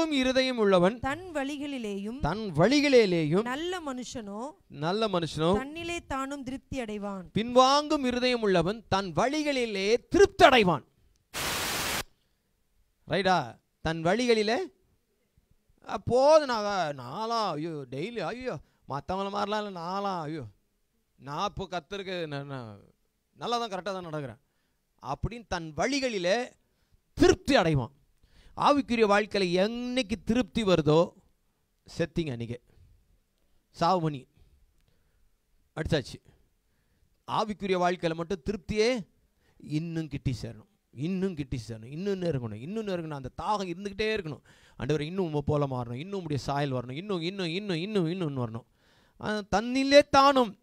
பின்வாங்கும் இருதயம் உள்ளவன் தன் வழிகளிலேயும் நல்ல மனுஷனோ தன்னிலே தானும் திருப்தி அடைவான். பின்வாங்கும் இருதயம் உள்ளவன் தன் வழிகளிலே திருப்தி அடைவான். ரைட்டா? தன் வழிகளிலே போது நாளா ஐயோ டெய்லி ஐயோ மற்றவங்கள மாதிரிலாம் இல்லை, நாளா ஐயோ நான் இப்போ கர்த்தருக்கு நல்லா தான் கரெக்டாக தான் நடக்கிறேன் அப்படின்னு தன் வழிகளிலே திருப்தி அடைவான். ஆவிக்குரிய வாழ்க்கையில் என்னைக்கு திருப்தி வருதோ செத்திங்க, அன்றைக்கி சாவு மணி அடிச்சாச்சு. ஆவிக்குரிய வாழ்க்கையில் மட்டும் திருப்தியே இன்னும் கிட்டி சேரணும், இன்னும் இருக்கணும். அந்த தாகம் இருந்துக்கிட்டே இருக்கணும். ஆண்டவரே இன்னும் உம்மை போல மாறணும், இன்னும் உம்முடைய சாயல் வரணும், இன்னும் வரணும். தன்னிலே தானும்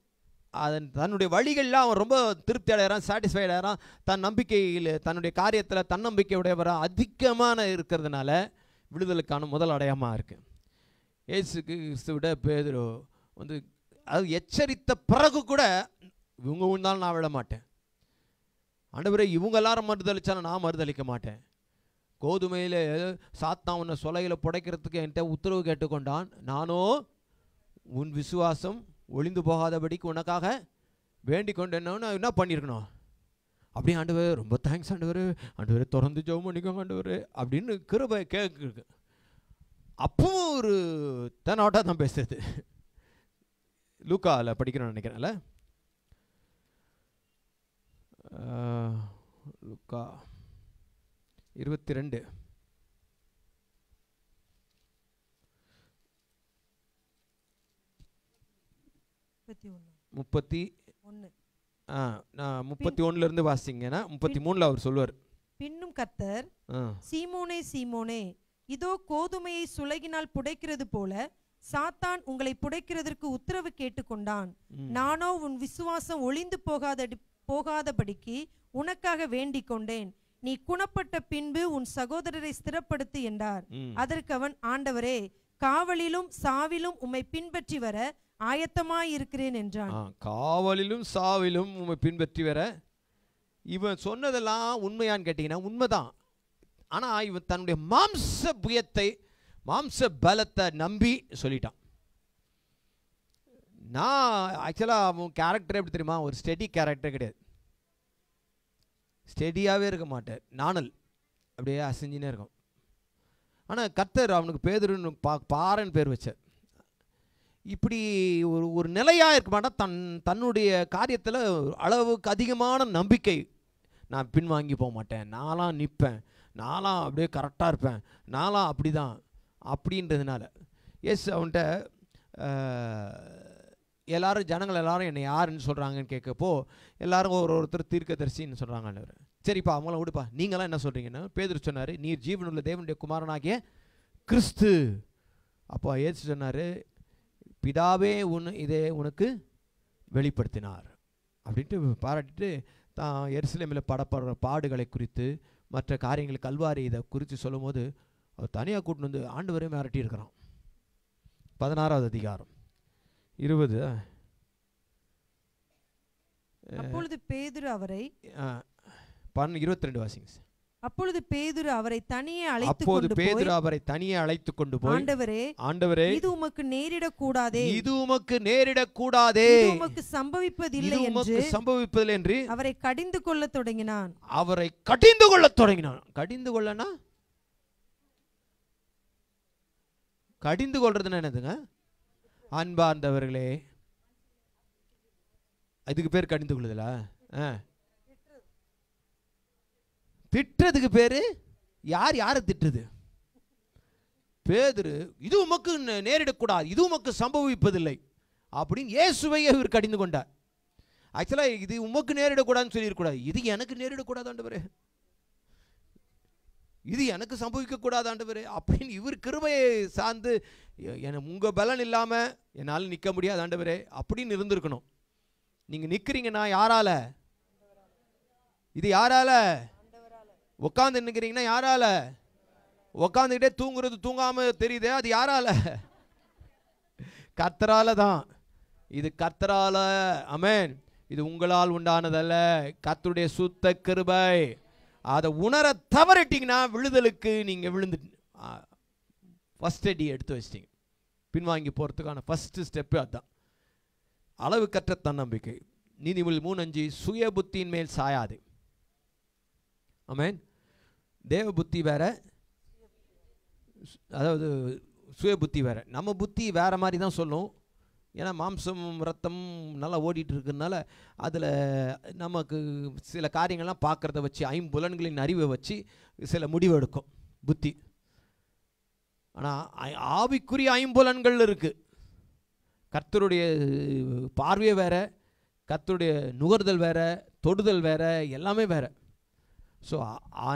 தன்னுடைய வழிகளில் அவன் ரொம்ப திருப்தி அடைகிறான், சாட்டிஸ்ஃபைட் ஆகிறான். தன் நம்பிக்கையில் தன்னுடைய காரியத்தில் தன்னம்பிக்கையுடையவராக அதிகமான இருக்கிறதுனால விடுதலுக்கான முதல் அடையாளமாக இருக்குது. இயேசு கிறிஸ்துவிட பேதுரு வந்து அது எச்சரித்த பிறகு கூட இவங்க விழுந்தாலும் நான் விட மாட்டேன், ஆண்டவரே இவங்க எல்லாரும் மறுதளிச்சாலும் நான் மறுதளிக்க மாட்டேன். கோதுமையில் சாத்தான் உன்னை சொலையில் புடைக்கிறதுக்கு என்கிட்ட உத்தரவு கேட்டுக்கொண்டான், நானோ உன் விசுவாசம் ஒளிந்து போகாதபடிக்கு உனக்காக வேண்டிக் கொண்டேன்னு என்ன பண்ணியிருக்கணும். அப்படியே ஆண்டவர் ரொம்ப தேங்க்ஸ் ஆண்டவர் திறந்து ஜெபம் பண்ணிக்கோங்க ஆண்டவர் அப்படின்னு கிருபை கேட்குறது. அப்பவும் ஒரு தெனாவட்டா தான் பேசுறது. லூக்காவில் படிக்கிறோன்னு நினைக்கிறேன்ல, லூக்கா 22 31 வாசிங்கன்னா 33 அவர் சொல்லுவார். பின்னும் கர்த்தர், சீமோனே சீமோனே, இதோ கோதுமையை சுலகினால் புடைக்கிறது போல சாத்தான் உங்களை புடைக்கிறதற்கு உத்தரவு கேட்டுக்கொண்டான். நானோ உன் விசுவாசம் ஒளிந்து போகாதபடிக்கு உனக்காக வேண்டிக் கொண்டேன். நீ குணப்பட்ட பின்பு உன் சகோதரரை ஸ்திரப்படுத்து என்றார். அதற்கு அவன், ஆண்டவரே, காவலிலும் சாவிலும் உம்மை பின்பற்றி வர ஆயத்தமாயிருக்கிறேன் என்றான். காவலிலும் சாவிலும் உம்மை பின்பற்றி வர. இவன் சொன்னதெல்லாம் உண்மையான்னு கேட்டீங்கன்னா உண்மைதான். ஆனா இவன் தன்னுடைய மாம்ச புயத்தை, மாம்ச பலத்தை நம்பி சொல்லிட்டான். நான் ஆக்சுவலாக அவன் கேரக்டர் எப்படி தெரியுமா, ஒரு ஸ்டெடி கேரக்டர் கிடையாது, ஸ்டெடியாகவே இருக்க மாட்டார், நாணல் அப்படியே அசைஞ்சினே இருக்கும். ஆனால் கர்த்தர் அவனுக்கு பேதுருன்னு பாறைன்னு பேர் வச்சார். இப்படி ஒரு நிலையாக இருக்க மாட்டான். தன்னுடைய காரியத்தில் அளவுக்கு அதிகமான நம்பிக்கை, நான் பின்வாங்கி போக மாட்டேன், நான்லாம் நிற்பேன், நான்லாம் அப்படியே கரெக்டாக இருப்பேன், நான்லாம் அப்படி தான் அப்படின்றதுனால. எஸ், அவன்கிட்ட எல்லாரும் ஜனங்கள் எல்லாரும் என்னை யாருன்னு சொல்கிறாங்கன்னு கேட்கப்போ எல்லாரும் ஒருத்தர் தீர்க்கதரிசின்னு சொல்கிறாங்க. சரிப்பா அவங்களாம் விடுப்பா, நீங்களாம் என்ன சொல்கிறீங்கன்னா, பேதுரு சொன்னார், நீர் ஜீவனுள்ள தேவனுடைய குமாரனாகிய கிறிஸ்து. அப்போ ஏசு சொன்னார், பிதாவே இதை உனக்கு வெளிப்படுத்தினார் அப்படின்ட்டு பாராட்டிட்டு தான் எருசலேமில் படப்படுற பாடுகளை குறித்து மற்ற காரியங்கள் கல்வாரி இதை குறித்து சொல்லும் போது அவர் தனியாக கூட்டின்னு வந்து ஆண்டவரே மிரட்டி இருக்கிறான். 16வது அதிகாரம் 20. அப்பொழுது பேதுரு அவரை 22 வாசிங்க. அப்பொழுது பேதுரு அவரை தனியே அழைத்துக் கொண்டு போய், ஆண்டவரே, இது உமக்கு நேரிடக் கூடாதே, இது உமக்கு உமக்கு சம்பவிப்பதில்லை என்று அவரை கடிந்து கொள்ளத் தொடங்கினான். கடிந்து கொள்ளனா, கடிந்து கொள்றதுன்னா என்னதுங்க? அன்பார்ந்தவர்களே, அதுக்கு பேர் கடிந்து கொள்ளுதலா? திட்டுறதுக்கு பேரு யாரை திட்டுறது? பேதுரு, இது உமக்கு நேரிடக்கூடாது, இது உமக்கு சம்பவிப்பதில்லை அப்படின்னு இயேசுவை இவர் கடிந்து கொண்டார். ஆக்சுவலா இது உமக்கு நேரிடக்கூடாதுன்னு சொல்லிடக்கூடாது, இது எனக்கு நேரிடக்கூடாது ஆண்டவரே, இது எனக்கு சம்பவிக்க கூடாது ஆண்டவரே அப்படின்னு இவர் கிருபையை சார்ந்து, உங்க பலன் இல்லாம என்னால் நிற்க முடியாது ஆண்டவரே அப்படின்னு இருந்திருக்கணும். நீங்க நிக்கிறீங்கன்னா யாரால? இது யாரால? உட்காந்து நிற்கிறீங்கன்னா யாரால? உட்காந்துக்கிட்டே தூங்குறது தூங்காம தெரியுதே, அது யாரால? கர்த்தரால தான். இது கர்த்தரால. ஆமென். இது உங்களால் உண்டானதல்ல, கர்த்தருடைய சுத்த கிருபை. அதை உணர தவறிட்டீங்கன்னா விழுதலுக்கு நீங்க விழுந்து ஃபஸ்ட் அடி எடுத்து வச்சிட்டிங்க. பின்வாங்கி போகிறதுக்கான ஃபஸ்ட்டு ஸ்டெப்பு அதுதான். அளவுக்கற்ற தன்னம்பிக்கை. நீதிமொழி 3:5 சுய புத்தியின் மேல் சாயாது. ஆமென். தேவ புத்தி வேற, அதாவது சுய புத்தி வேற. நம்ம புத்தி வேற மாதிரி தான் சொல்லும். ஏன்னா மாம்சம் ரத்தம் நல்லா ஓடிட்டு இருக்கிறதுனால அதில் நமக்கு சில காரியங்கள்லாம் பார்க்குறத வச்சு, ஐம்புலன்களின் அறிவை வச்சு சில முடிவு எடுக்கும் புத்தி. ஆனால் ஆவிக்குரிய ஐம்புலன்கள் இருக்குது. கர்த்தருடைய பார்வையே வேற, கர்த்தருடைய நுகர்தல் வேற, தொடுதல் வேற, எல்லாமே வேற. ஸோ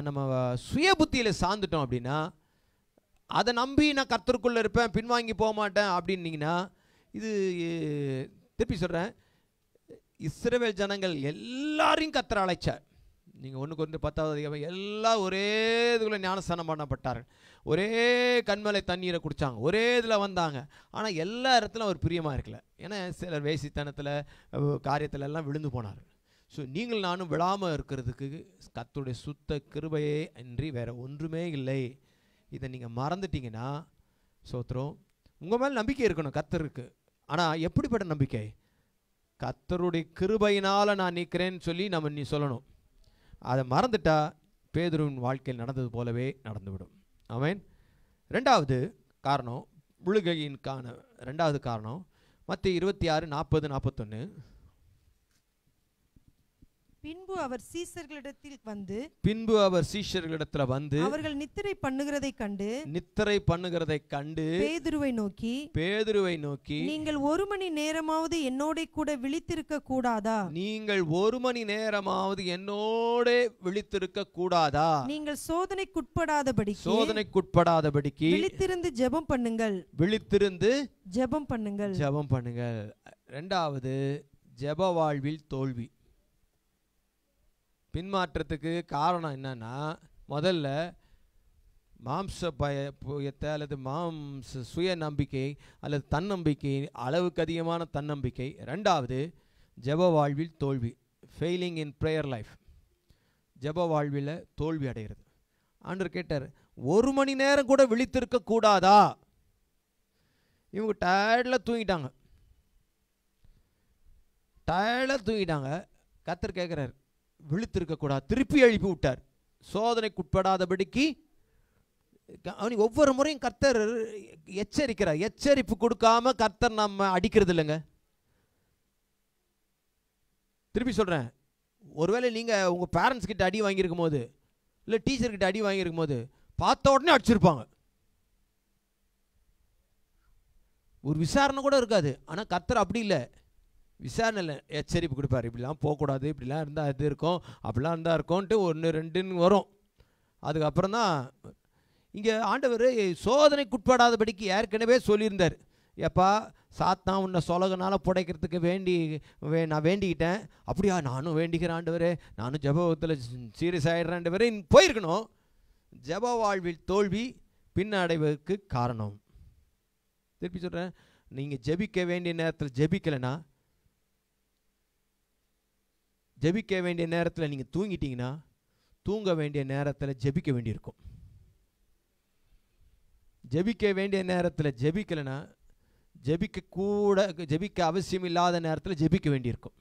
நம்ம சுய புத்தியில் சார்ந்துட்டோம் அப்படின்னா, அதை நம்பி நான் கர்த்தருக்குள்ளே இருப்பேன், பின்வாங்கி போக மாட்டேன் அப்படின்னீங்கன்னா, இது திருப்பி சொல்கிறேன், இஸ்ரவேல் ஜனங்கள் எல்லாரையும் கர்த்தர் அழைச்சார். நீங்கள் 1 Corinthians 10 எல்லாம் ஒரே இதுக்குள்ளே ஞானஸ்தானம் பண்ணப்பட்டார்கள், ஒரே கண்மலை தண்ணீரை குடித்தாங்க, ஒரே இதில் வந்தாங்க. ஆனால் எல்லா இடத்துலையும் அவர் பிரியமாக இருக்கல. ஏன்னா சிலர் வேசித்தனத்தில் காரியத்தில் எல்லாம் விழுந்து போனார். ஸோ நீங்கள் நானும் விழாமல் இருக்கிறதுக்கு கர்த்தருடைய சுத்த கிருபையே அன்றி வேறு ஒன்றுமே இல்லை. இதை நீங்கள் மறந்துட்டீங்கன்னா சோத்திரம். உங்கள் மேலே நம்பிக்கை இருக்கணும் கர்த்தருக்கு. ஆனால் எப்படிப்பட்ட நம்பிக்கை? கர்த்தருடைய கிருபையினால் நான் நிற்கிறேன்னு சொல்லி நீ சொல்லணும். அதை மறந்துட்டா பேதுருவின் வாழ்க்கையில் நடந்தது போலவே நடந்துவிடும். ஆமென். ரெண்டாவது காரணம், விழுகையின்கான ரெண்டாவது காரணம் மத்தேயு 26:40-41. பின்பு அவர் சீஷர்களிடத்தில் வந்து அவர்கள் நித்திரை பண்ணுகிறதை கண்டு பேதுருவை நோக்கி நீங்கள் 1 மணி நேரமாவது என்னோட கூட விழித்திருக்க கூடாதா? நீங்கள் சோதனைக்குட்படாதபடிக்கு விழித்திருந்து ஜெபம் பண்ணுங்கள். ரெண்டாவது, ஜெப வாழ்வில் தோல்வி. பின்மாற்றத்துக்கு காரணம் என்னன்னா, முதல்ல மாம்ச பயத்தை அல்லது சுய நம்பிக்கை அல்லது தன்னம்பிக்கை, அளவுக்கு அதிகமான தன்னம்பிக்கை. ரெண்டாவது, ஜெப வாழ்வில் தோல்வி, ஃபெயிலிங் இன் ப்ரேயர் லைஃப். ஜெப வாழ்வில் தோல்வி அடைகிறது. ஆண்டவர் கேட்டார், 1 மணி நேரம் கூட விழித்திருக்க கூடாதா? இவங்க டயர்டில் தூங்கிட்டாங்க. கர்த்தர் கேட்குறார், விழித்திருக்கக்கூடாது. திருப்பி எழுப்பி விட்டார், சோதனைக்குட்படாதபடிக்கு. அவனுக்கு ஒவ்வொரு முறையும் கர்த்தர் எச்சரிக்கிறார். எச்சரிப்பு கொடுக்காம கர்த்தர் நம்ம அடிக்கிறது இல்லைங்க. திருப்பி சொல்கிறேன், ஒருவேளை நீங்கள் உங்கள் பேரண்ட்ஸ் கிட்ட அடி வாங்கியிருக்கும் போது, இல்லை டீச்சர்கிட்ட அடி வாங்கியிருக்கும் போது பார்த்த உடனே அடிச்சிருப்பாங்க. ஒரு விசாரணை கூட இருக்காது. ஆனால் கர்த்தர் அப்படி இல்லை. விசாரணை இல்லை, எச்சரிப்பு கொடுப்பார். இப்படிலாம் போகக்கூடாது, இப்படிலாம் இருந்தால் இது இருக்கும், அப்படிலாம் இருந்தால் இருக்கும்ன்ட்டு 1 2 வரும். அதுக்கப்புறம் தான் இங்கே ஆண்டவர் சோதனைக்குட்படாதபடிக்கு ஏற்கனவே சொல்லியிருந்தார். எப்பா, சாத்தான் உன்னை சொலகனால் புடைக்கிறதுக்கு நான் வேண்டிக்கிட்டேன். அப்படியா? நானும் வேண்டிக்கிறேன் ஆண்டவரே, நானும் ஜெபத்தில் சீரியஸ் ஆகிடுறேன் ஆண்டவரே போயிருக்கணும். ஜெப வாழ்வில் தோல்வி பின்னடைவதற்கு காரணம். திருப்பி சொல்கிறேன், நீங்கள் ஜெபிக்க வேண்டிய நேரத்தில் ஜெபிக்கலைன்னா, ஜெபிக்க வேண்டிய நேரத்தில் நீங்கள் தூங்கிட்டீங்கன்னா, தூங்க வேண்டிய நேரத்தில் ஜெபிக்க வேண்டியிருக்கும். ஜெபிக்க வேண்டிய நேரத்தில் ஜெபிக்கலைன்னா, ஜெபிக்க அவசியம் இல்லாத நேரத்தில் ஜெபிக்க வேண்டியிருக்கும்.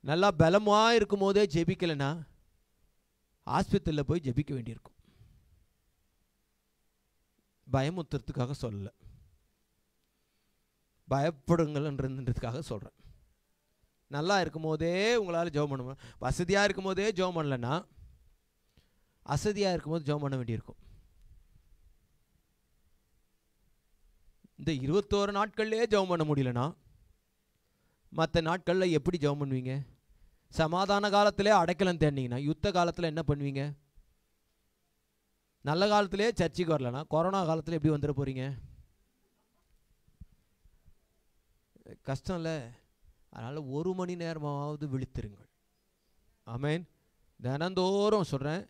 நல்லா பலமாக இருக்கும் போதே ஜெபிக்கலைன்னா ஆஸ்பத்திரியில் போய் ஜெபிக்க வேண்டியிருக்கும். பயமுத்துறதுக்காக சொல்லலை, பயப்படுங்கள்ன்றதுக்காக சொல்கிறேன். நல்லா இருக்கும் போதே உங்களால் ஜெபம் பண்ண முடியும். வசதியாக இருக்கும் போதே ஜெபம் பண்ணலைன்னா, அசதியாக இருக்கும்போது ஜெபம் பண்ண வேண்டியிருக்கும். இந்த 21 நாட்கள்லேயே ஜெபம் பண்ண முடியலன்னா, மற்ற நாட்களில் எப்படி ஜெபம் பண்ணுவீங்க? சமாதான காலத்திலே அடைக்கலம் தேடினீங்கன்னா, யுத்த காலத்தில் என்ன பண்ணுவீங்க? நல்ல காலத்திலே சர்ச்சைக்கு வரலன்னா, கொரோனா காலத்தில் எப்படி வந்துட போகிறீங்க? கஷ்டம் இல்லை. அதனால் 1 மணி நேரமாவது விழித்திருங்கள். ஆமென். தினந்தோறும் சொல்கிறேன்,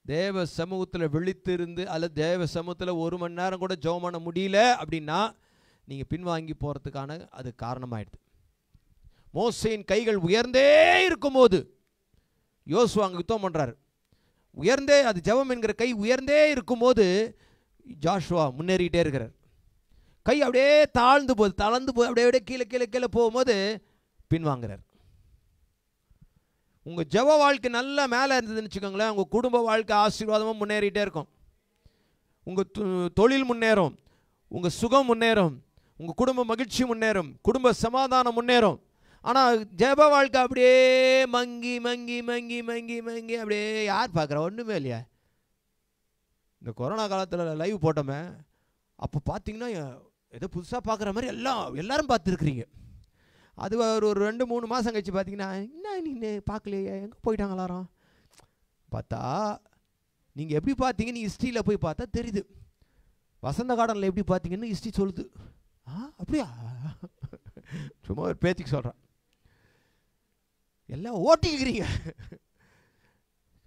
தேவ சமூகத்தில் விழித்திருந்து அல்லது தேவ சமூகத்தில் 1 மணி நேரம் கூட ஜெபம் பண்ண முடியல அப்படின்னா, நீங்கள் பின்வாங்கி போகிறதுக்கான அது காரணமாயிடுது. மோசேயின் கைகள் உயர்ந்தே இருக்கும்போது யோசுவா அங்கே யுத்தம் பண்ணுறாரு. உயர்ந்தே, அது ஜெபம் என்கிற கை உயர்ந்தே இருக்கும்போது ஜாஷுவா முன்னேறிக்கிட்டே இருக்கிறார். கை அப்படியே தாழ்ந்து போகுது அப்படியே கீழே கீழே கீழே போகும்போது பின்வாங்குறார். உங்கள் ஜெப வாழ்க்கை நல்லா மேலே இருந்ததுன்னு வச்சுக்கோங்களேன், உங்கள் குடும்ப வாழ்க்கை ஆசீர்வாதமாக முன்னேறிட்டே இருக்கும். உங்கள் தொழில் முன்னேறும், உங்கள் சுகம் முன்னேறும், உங்கள் குடும்ப மகிழ்ச்சி முன்னேறும், குடும்ப சமாதானம் முன்னேறும். ஆனால் ஜெப வாழ்க்கை அப்படியே மங்கி மங்கி மங்கி மங்கி மங்கி அப்படியே யார் பார்க்குறா? ஒன்றுமே இல்லையா? இந்த கொரோனா காலத்தில் லைவ் போட்டோமே, அப்போ பார்த்தீங்கன்னா ஏதோ புதுசாக பார்க்குற மாதிரி எல்லாரும் பார்த்துருக்குறீங்க. அது ஒரு 2-3 மாதம் கழிச்சு பார்த்தீங்கன்னா, என்ன நீ பார்க்கலையே, எங்கே போயிட்டாங்க எல்லாரும்? பார்த்தா நீங்கள் எப்படி பார்த்தீங்கன்னு ஹிஸ்ட்ரியில் போய் பார்த்தா தெரியுது. வசந்த கார்டனில் எப்படி பார்த்தீங்கன்னு ஹிஸ்ட்ரி சொல்லுது. அப்படியா? சும்மா ஒரு பேச்சுக்கு சொல்கிறேன். எல்லாம் ஓட்டிக்கிறீங்க.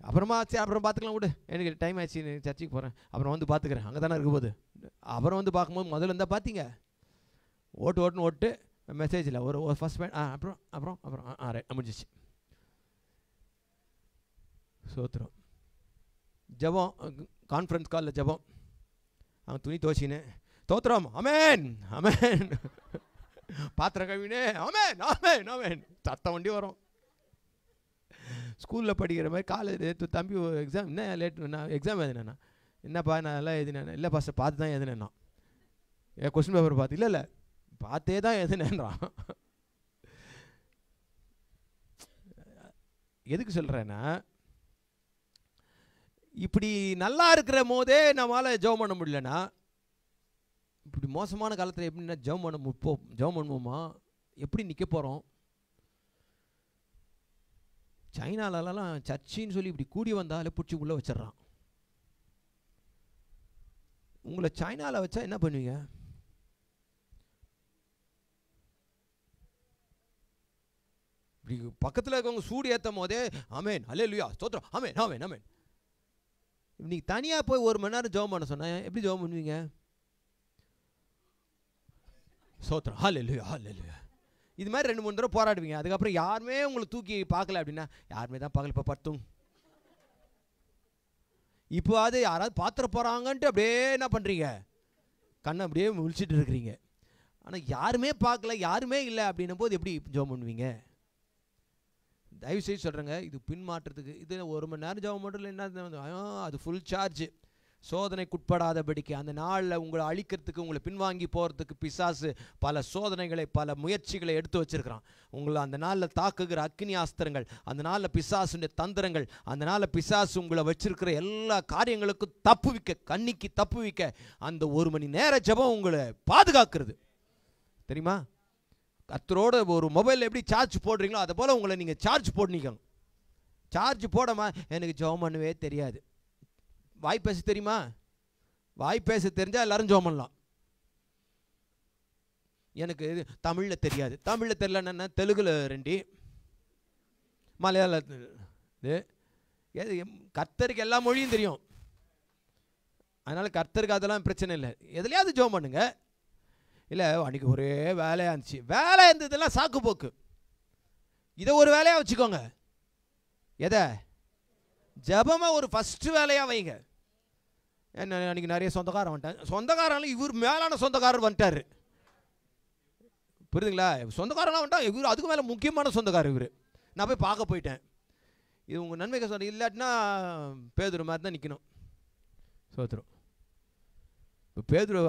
அப்புறம் பார்த்துக்கலாம் விடு, எனக்கு டைம் ஆச்சு, சர்ச்சுக்கு போகிறேன், அப்புறம் வந்து பார்த்துக்கிறேன், அங்கே தானே இருக்கும் போது. அப்புறம் வந்து பார்க்கும்போது முதல்ல இருந்தால் பார்த்தீங்க, ஓட்டு மெசேஜில் ஒரு ஃபஸ்ட் பாயிண்ட், அப்புறம் ரைட் முடிஞ்சிச்சு. சோத்திரம். ஜபம், கான்ஃபரன்ஸ் காலில் ஜபம், அவன் துணி துவச்சின்னு தோத்திரம், அமேன் அமேன், பாத்திரம் கவினே அமேன் அமேன் அமேன், சத்தம் வண்டி வரும். ஸ்கூலில் படிக்கிற மாதிரி காலேஜ் தம்பி எக்ஸாம் என்ன லேட், நான் எக்ஸாம் எழுதினேண்ணா, என்னப்பா நான் எல்லாம் எழுதினேன், இல்லை பாஸ்டர் பார்த்து தான் எழுதினேன்னா, கொஸ்டின் பேப்பர் பார்த்து, இல்லை பார்த்தே தான் எழுதினேன்றான். எதுக்கு சொல்கிறேன்னா, இப்படி நல்லா இருக்கிற போதே நம்மளால் ஜெபம் பண்ண முடியலன்னா, இப்படி மோசமான காலத்தில் எப்படின்னா ஜெபம் பண்ணுவோமா, எப்படி நிற்க போகிறோம்? சைனாலலாம் சர்ச்சின்னு சொல்லி இப்படி கூடி வந்தாலே பிடிச்சி உள்ளே வச்சிட்றான். உங்களை சைனாவில் வச்சா என்ன பண்ணுவீங்க? இப்படி பக்கத்தில் இருக்கவங்க சூடு ஏற்றும் போதே ஆமேன் அல்லேலூயா ஸ்தோத்திரம் ஆமேன் ஆமேன் ஆமேன். நீங்கள் தனியாக போய் 1 மணி நேரம் ஜெபம் பண்ண சொன்னேன், எப்படி ஜெபம் பண்ணுவீங்க? ஸ்தோத்திரம் அல்லேலூயா அல்லேலூயா. இது மாதிரி 2-3 தடவை போராடுவீங்க. அதுக்கப்புறம் யாருமே உங்களை தூக்கி பார்க்கல அப்படின்னா, யாருமே தான் பார்க்கல, இப்போ பத்தும். இப்போ அது யாராவது பாத்திர போகிறாங்கன்ட்டு அப்படியே என்ன பண்ணுறீங்க, கண்ணை அப்படியே முழிச்சிட்டு இருக்கிறீங்க. ஆனால் யாருமே பார்க்கல, யாருமே இல்லை அப்படின்னும் போது எப்படி ஜெபம் பண்ணுவீங்க? தயவுசெய்து சொல்கிறேங்க, இது பின்மாற்றத்துக்கு. இது 1 மணி நேரம் ஜெபம் பண்ணுறதுல என்ன, அது ஃபுல் சார்ஜ். சோதனைக்குட்படாதபடிக்கு அந்த நாளில் உங்களை அழிக்கிறதுக்கு, உங்களை பின்வாங்கி போகிறதுக்கு பிசாசு பல சோதனைகளை, பல முயற்சிகளை எடுத்து வச்சிருக்கிறான். உங்களை அந்த நாளில் தாக்குகிற அக்னி ஆஸ்திரங்கள், அந்த நாளில் பிசாசுடைய தந்திரங்கள், அந்த நாளில் பிசாசு உங்களை வச்சிருக்கிற எல்லா காரியங்களுக்கும் தப்புவிக்க, கண்ணிக்கு தப்புவிக்க அந்த 1 மணி நேர ஜெபம் உங்களை பாதுகாக்கிறது. தெரியுமா? கர்த்தரோட ஒரு மொபைல் எப்படி சார்ஜ் போடுறீங்களோ அதை போல் உங்களை நீங்கள் சார்ஜ் போடணிக்கணும். சார்ஜ் போடாமல் எனக்கு ஜெபம் பண்ணவே தெரியாது. வாய் பேச தெரியுமா? வாய் பேச தெரிஞ்சால் எல்லாரும் ஜெபம் பண்ணலாம். எனக்கு தமிழில் தெரியாது. தமிழில் தெரியலன்னா தெலுங்குல 2, மலையாளத்தில் கர்த்தருக்கு எல்லா மொழியும் தெரியும். அதனால் கர்த்தருக்கு அதெல்லாம் பிரச்சனை இல்லை. எதுலையாவது ஜெபம் பண்ணுங்க. இல்லை அன்றைக்கி ஒரே வேலையாக இருந்துச்சு, வேலை இருந்ததெல்லாம் சாக்கு போக்கு. இதை ஒரு வேலையாக வச்சுக்கோங்க. எதை? ஜபமாக ஒரு ஃபஸ்ட்டு வேலையாக வைங்க. என்ன அன்றைக்கி நிறைய சொந்தக்காரன் வந்துட்டான், சொந்தக்காரன் இவர் மேலான சொந்தக்காரர் வந்துட்டார். புரியுதுங்களா? சொந்தக்காரனாக வந்துட்டான் இவர், அதுக்கு மேலே முக்கியமான சொந்தக்காரர் இவர். நான் போய் பார்க்க போயிட்டேன். இது உங்கள் நன்மைக்கு சொல்ல, இல்லாட்டினா பேதுரு மாதிரி தான் நிற்கணும். சோத்திரம். இப்போ பேதுரு,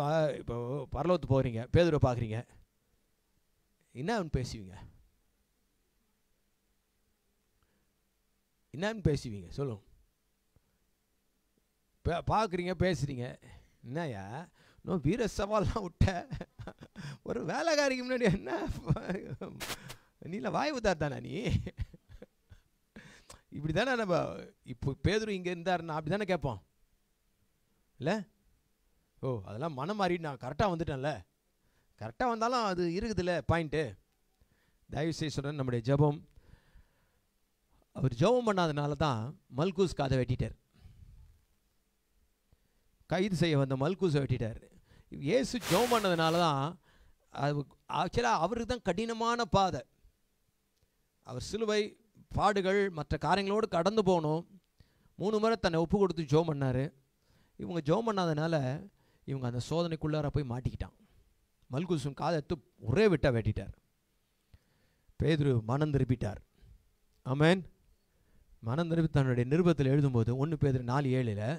இப்போ பரலோகத்துக்கு போகிறீங்க, பேதுருவை பார்க்குறீங்க, என்னன்னு பேசுவீங்க? என்னன்னு பேசுவீங்க சொல்லுங்க. பார்க்குறீங்க, பேசுகிறீங்க, என்னையா இன்னும் வீர சவால்லாம் விட்ட ஒரு வேலைக்காரிக்கு முன்னாடி என்ன நீல வாய் உதார் தானே நீ? இப்படி தானே நம்ம இப்போ பேதுரு இங்கே இருந்தாருன்னா அப்படி தானே கேட்போம் இல்லை? ஓ அதெல்லாம் மனம் மாறி நான் கரெக்டாக வந்துட்டேன்ல. கரெக்டாக வந்தாலும் அது இருக்குதுல்ல பாயிண்ட்டு. தயவுசெய்து சொல்கிறேன், நம்முடைய ஜெபம், அவர் ஜெபம் பண்ணாதனால தான் மல்கூஸ் காதை வெட்டிட்டார். கைது செய்ய வந்த மல்கூஸை வெட்டிட்டார். இயேசு ஜெபம் பண்ணதுனால தான் அது ஆக்சுவலாக அவருக்கு தான் கடினமான பாதை. அவர் சிலுவை பாடுகள் மற்ற காரியங்களோடு கடந்து போகணும். 3 முறை தன்னை ஒப்பு கொடுத்து ஜெபம் பண்ணார். இவங்க ஜெபம் பண்ணாதனால இவங்க அந்த சோதனைக்குள்ளார போய் மாட்டிக்கிட்டான். மல்குசும் காதை எடுத்து ஒரே விட்டா வெட்டிட்டார். பேதுரு மனம் திருப்பிட்டார். ஆமென். மனம் திருப்பி தன்னுடைய நிருபத்தில் எழுதும்போது 1 பேதுரு 4:7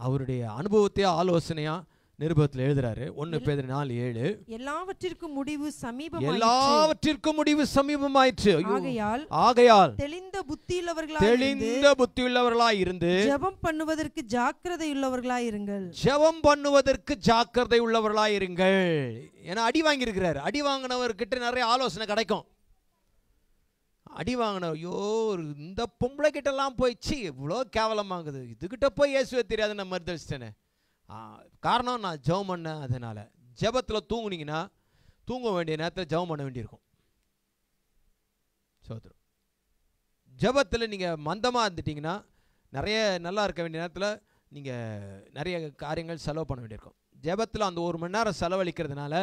அவருடைய அனுபவத்தையே ஆலோசனையா நிருபத்தில் எழுதுறாரு. 1 பேதுரு 4:7 எல்லாவற்றிற்கும் முடிவு சமீபமாயிற்று. ஆகையால் தெளிந்த புத்தியுள்ளவர்களாய் இருந்து ஜெபம் பண்ணுவதற்கு ஜாக்கிரதை உள்ளவர்களாய் இருங்கள். ஏன்னா அடி வாங்கி இருக்கிறார். அடி வாங்கினவர்கிட்ட நிறைய ஆலோசனை கிடைக்கும். அடி வாங்கினவர், ஐயோ இந்த பொம்பளை கிட்ட எல்லாம் போயிடுச்சு, இவ்வளோ கேவலமாகுது, இதுகிட்ட போய் இயேசுவே தெரியாது நான் மறுதளிச்சிட்டேனே. காரணம் நான் ஜெபம் பண்ணேன். அதனால் ஜெபத்தில் தூங்குனீங்கன்னா தூங்க வேண்டிய நேரத்தில் ஜெபம் பண்ண வேண்டியிருக்கும். சோதரம் ஜெபத்தில் நீங்கள் மந்தமாக இருந்துட்டிங்கன்னா நிறைய நல்லா இருக்க வேண்டிய நேரத்தில் நீங்கள் நிறைய காரியங்கள் செலவு பண்ண வேண்டியிருக்கும். ஜெபத்தில் அந்த 1 மணி நேரம் செலவழிக்கிறதுனால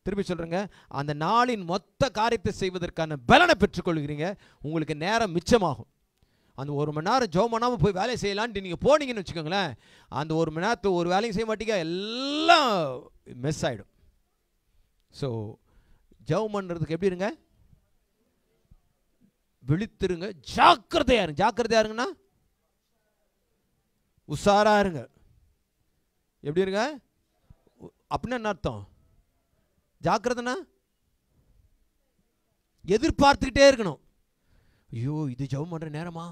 திருப்பி சொல்கிறேங்க, அந்த நாளின் மொத்த காரியத்தை செய்வதற்கான பலனை பெற்றுக்கொள்கிறீங்க. உங்களுக்கு நேரம் மிச்சமாகும். அந்த 1 மணி நேரம் ஜெபம் பண்ணாமல் போய் வேலையை செய்யலான்ட்டு நீங்கள் போனீங்கன்னு வச்சுக்கோங்களேன், அந்த 1 மணி நேரத்தை ஒரு வேலையும் செய்ய மாட்டீங்க, எல்லாம் மிஸ் ஆகிடும். ஸோ ஜெபம் பண்ணுறதுக்கு எப்படி இருங்க? விழித்திருங்க, ஜாக்கிரதையா இருங்க. ஜாக்கிரதையா இருங்கன்னா உஷாரா இருங்க. எப்படி இருங்க அப்படின்னு என்ன அர்த்தம்? ஜாக்கிரதைனா எதிர்பார்த்துக்கிட்டே இருக்கணும். ஐயோ இது ஜெபம் பண்ணுற நேரமா,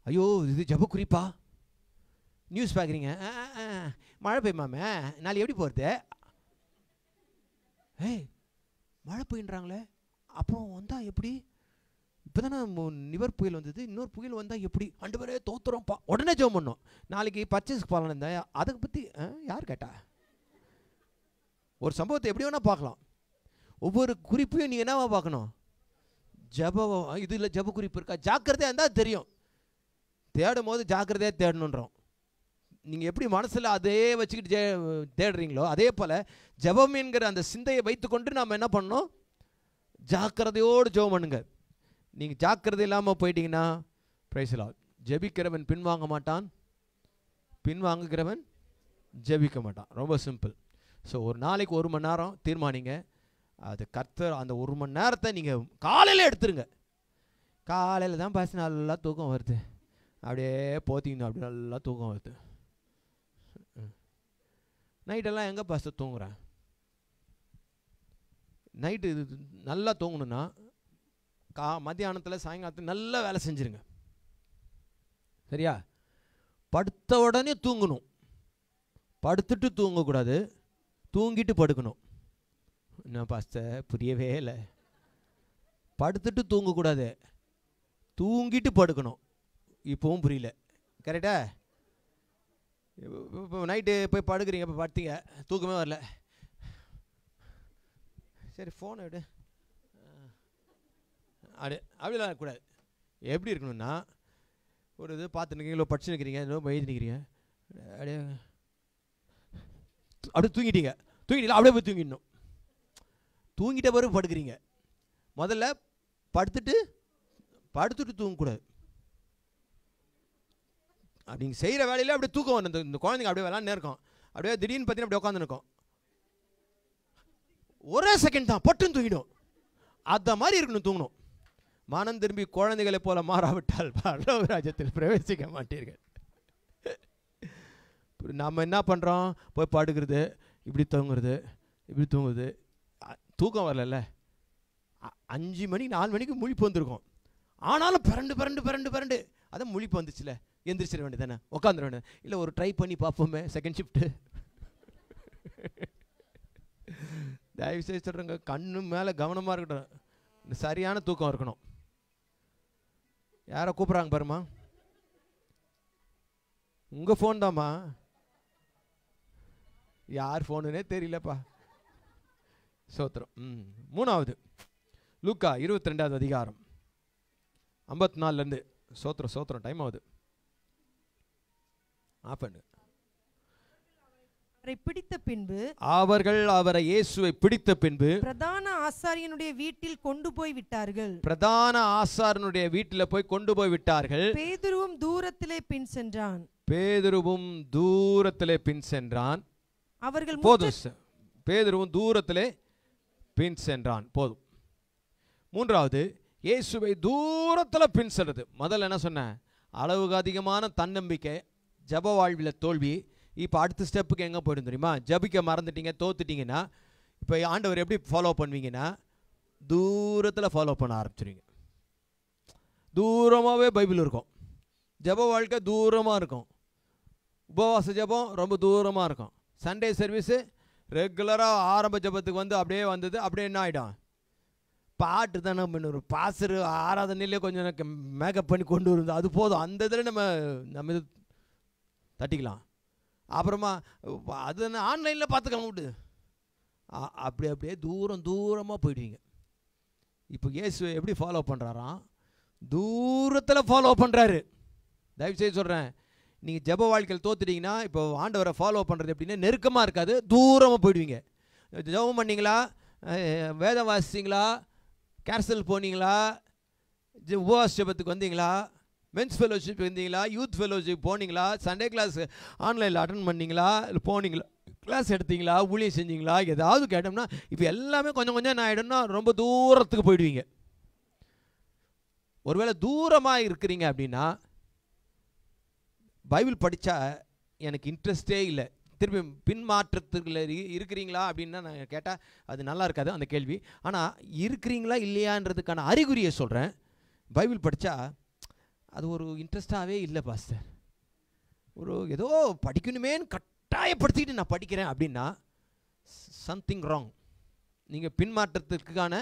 ஐயோ இது ஜெப குறிப்பா. நியூஸ் பார்க்குறீங்க, மழை பெய்யுமாமே, நாளைக்கு எப்படி போகிறது? ஏய் மழை பெய்யுன்றாங்களே, அப்புறம் வந்தால் எப்படி? இப்போ தானே நிவர் புயல் வந்தது, இன்னொரு புயல் வந்தால் எப்படி? ஆண்டவரே தோத்துறோம்ப்பா. உடனே ஜெபம் பண்ணோம். நாளைக்கு பர்ச்சேஸ்க்கு போகலாம் இருந்தேன், அதை பற்றி யார் கேட்டா? ஒரு சம்பவத்தை எப்படி வேணால் பார்க்கலாம். ஒவ்வொரு குறிப்பையும் நீங்கள் என்னவா பார்க்கணும்? ஜபம். இதில் ஜப குறிப்பு இருக்கா? ஜாக்கிரதையாக இருந்தால் தெரியும். தேடும் போது ஜாக்கிரதையாக தேடணுன்றோம். நீங்கள் எப்படி மனசில் அதே வச்சுக்கிட்டு தேடுறீங்களோ அதே போல் ஜபம் என்கிற அந்த சிந்தையை வைத்துக்கொண்டு நாம் என்ன பண்ணணும்? ஜாக்கிரதையோடு ஜெபம் பண்ணுங்க. நீங்கள் ஜாக்கிரதை இல்லாமல் போயிட்டீங்கன்னா பிரைஸ் தி லார்ட். ஜெபிக்கிறவன் பின்வாங்க மாட்டான், பின்வாங்குகிறவன் ஜெபிக்க மாட்டான். ரொம்ப சிம்பிள். ஸோ ஒரு நாளைக்கு 1 மணி நேரம் தீர்மானிங்க. அது கர்த்தர் அந்த 1 மணி நேரத்தை நீங்கள் காலையில் எடுத்துருங்க. காலையில் தான் பாஸ் நல்லா தூக்கம் வருது, அப்படியே போத்திக்கணும், அப்படி நல்லா தூக்கம் வருது. நைட்டெல்லாம் எங்கே பாஸ் தூங்குறேன்? நைட்டு இது நல்லா தூங்கணுன்னா மத்தியானத்தில் சாயங்காலத்தில் நல்லா வேலை செஞ்சுருங்க. சரியா? படுத்த உடனே தூங்கணும். படுத்துட்டு தூங்கக்கூடாது, தூங்கிட்டு படுக்கணும். என்ன பாஸ்டர் புரியவே இல்லை. படுத்துட்டு தூங்கக்கூடாது, தூங்கிட்டு படுக்கணும். இப்போவும் புரியல. கரெக்டா? இப்போ நைட்டு போய் படுக்கிறீங்க, இப்போ படுத்தீங்க, தூக்கமே வரல, சரி ஃபோனை எடு, அப்படிலாம் இருக்கக்கூடாது. எப்படி இருக்கணும்னா, ஒரு இது பார்த்துருக்கீங்களோ, படிச்சு நிற்கிறீங்க, இன்னும் எழுதி நிற்கிறீங்க, அப்படியே தூங்கிட்டீங்க. தூங்கிட்டீங்களா? அப்படியே போய் தூங்கிடணும். தூங்கிட்ட பிறகு படுக்கிறீங்க. முதல்ல படுத்துட்டு தூங்கக்கூடாது. அப்படிங்க செய்கிற வேலையில் அப்படியே தூக்கம் வரும். இந்த குழந்தைங்க அப்படியே விளாண்டு இருக்கும், அப்படியே திடீர்னு பார்த்தீங்கன்னா அப்படியே உட்காந்துருக்கும். ஒரே செகண்ட் தான் பட்டுன்னு தூங்கிடும். அந்த மாதிரி இருக்கணும் தூங்கணும். மனம் திரும்பி குழந்தைகளை போல மாறாவிட்டால் பரலோக ராஜ்யத்தில் பிரவேசிக்க மாட்டீர்கள். நம்ம என்ன பண்ணுறோம்? போய் படுக்கிறது, இப்படி தூங்குறது, இப்படி தூங்குறது. தூக்கம் வரல. 5 மணி 4 மணிக்கு முழிப்பு வந்திருக்கும். ஆனாலும் பரண்டு அதான் முழிப்பு வந்துச்சுல, எந்திரிச்சிட வேண்டியது தானே, உட்காந்துட வேண்டியது. இல்லை ஒரு ட்ரை பண்ணி பார்ப்போமே, செகண்ட் ஷிஃப்ட்டு. தயவுசெய்து சொல்கிறேங்க, கண்ணு மேலே கவனமாக இருக்கட்டும். சரியான தூக்கம் இருக்கணும். யாரை கூப்பிட்றாங்க பாருமா? உங்கள் ஃபோன் தாம்மா. யார் ஃபோனுன்னே தெரியலப்பா. சோத்திரம். 3வது லூக்கா 22வது அதிகாரம் 54 சோத்திரம். டைம் ஆகுது. அவர்கள் அவரை இயேசுவை பிடித்த பின்பு பிரதான ஆசாரியனுடைய வீட்டில் கொண்டு போய் விட்டார்கள். பிரதான ஆசாரியனுடைய வீட்டில் போய் கொண்டு போய் விட்டார்கள். பேதுருவும் தூரத்திலே பின் சென்றான். பேதுருவும் தூரத்திலே பின் சென்றான். அவர்கள் போதும். பேதுருவும் தூரத்திலே பின் சென்றான். போதும். மூன்றாவது, இயேசுவை தூரத்தில் பின் செல்றது. முதல்ல என்ன சொன்னேன்? அளவுக்கு அதிகமான தன்னம்பிக்கை, ஜப வாழ்வில் தோல்வி. இப்போ அடுத்த ஸ்டெப்புக்கு எங்கே போயிடும் தெரியுமா? ஜபிக்க மறந்துட்டீங்க, தோத்துட்டீங்கன்னா இப்போ ஆண்டவர் எப்படி ஃபாலோ பண்ணுவீங்கன்னா, தூரத்தில் ஃபாலோ பண்ண ஆரம்பிச்சிடுவீங்க. தூரமாகவே பைபிள் இருக்கும். ஜப வாழ்க்கை தூரமாக இருக்கும். உபவாச ஜபம் ரொம்ப தூரமாக இருக்கும். சண்டே சர்வீஸு ரெகுலராக ஆரம்ப ஜபத்துக்கு வந்து அப்படியே வந்தது. அப்படியே என்ன ஆகிடும்? பாட்டு தானே பண்ணுவோம். பாசரு ஆராதனையிலே கொஞ்சம் மேக்கப் பண்ணி கொண்டு வருது, அது போதும். அந்த இதில் நம்ம இது தட்டிக்கலாம். அப்புறமா அது ஆன்லைனில் பார்த்துக்கலாம் விட்டு அப்படியே தூரமாக போயிடுவீங்க. இப்போ இயேசுவை எப்படி ஃபாலோ பண்ணுறாராம்? தூரத்தில் ஃபாலோ பண்ணுறாரு. தயவுசெய்து சொல்கிறேன், நீங்கள் ஜப வாழ்க்கையில் தோத்துட்டீங்கன்னா இப்போ ஆண்டவரை ஃபாலோ பண்ணுறது எப்படின்னா நெருக்கமாக இருக்காது, தூரமாக போயிடுவீங்க. ஜபம் பண்ணிங்களா, வேதம் வாசிச்சிங்களா, கேர்சல் போனீங்களா, உபவாச ஜபத்துக்கு வந்தீங்களா, மென்ஸ் ஃபெலோஷிப் வந்தீங்களா, யூத் ஃபெலோஷிப் போனீங்களா, சண்டே கிளாஸ் ஆன்லைனில் அட்டன் பண்ணிங்களா, இல்லை போனீங்களா, கிளாஸ் எடுத்தீங்களா, ஊழியம் செஞ்சீங்களா, ஏதாவது கேட்டோம்னா இப்போ எல்லாமே கொஞ்சம் என்ன ஆகிடும்னா ரொம்ப தூரத்துக்கு போயிடுவீங்க. ஒருவேளை தூரமாக இருக்கிறீங்க அப்படின்னா, பைபிள் படித்தா எனக்கு இன்ட்ரெஸ்டே இல்லை, திருப்பி பின்மாற்றத்துக்குள்ள இருக்கிறீங்களா அப்படின்னா நான் கேட்டால் அது நல்லா இருக்காது அந்த கேள்வி. ஆனால் இருக்கிறீங்களா இல்லையான்றதுக்கான அறிகுறியை சொல்கிறேன். பைபிள் படித்தா அது ஒரு இன்ட்ரெஸ்டாகவே இல்லை பாஸ்டர், ஒரு ஏதோ படிக்கணுமேன்னு கட்டாயப்படுத்திக்கிட்டு நான் படிக்கிறேன் அப்படின்னா சம்திங் ராங். நீங்கள் பின்மாற்றத்துக்கான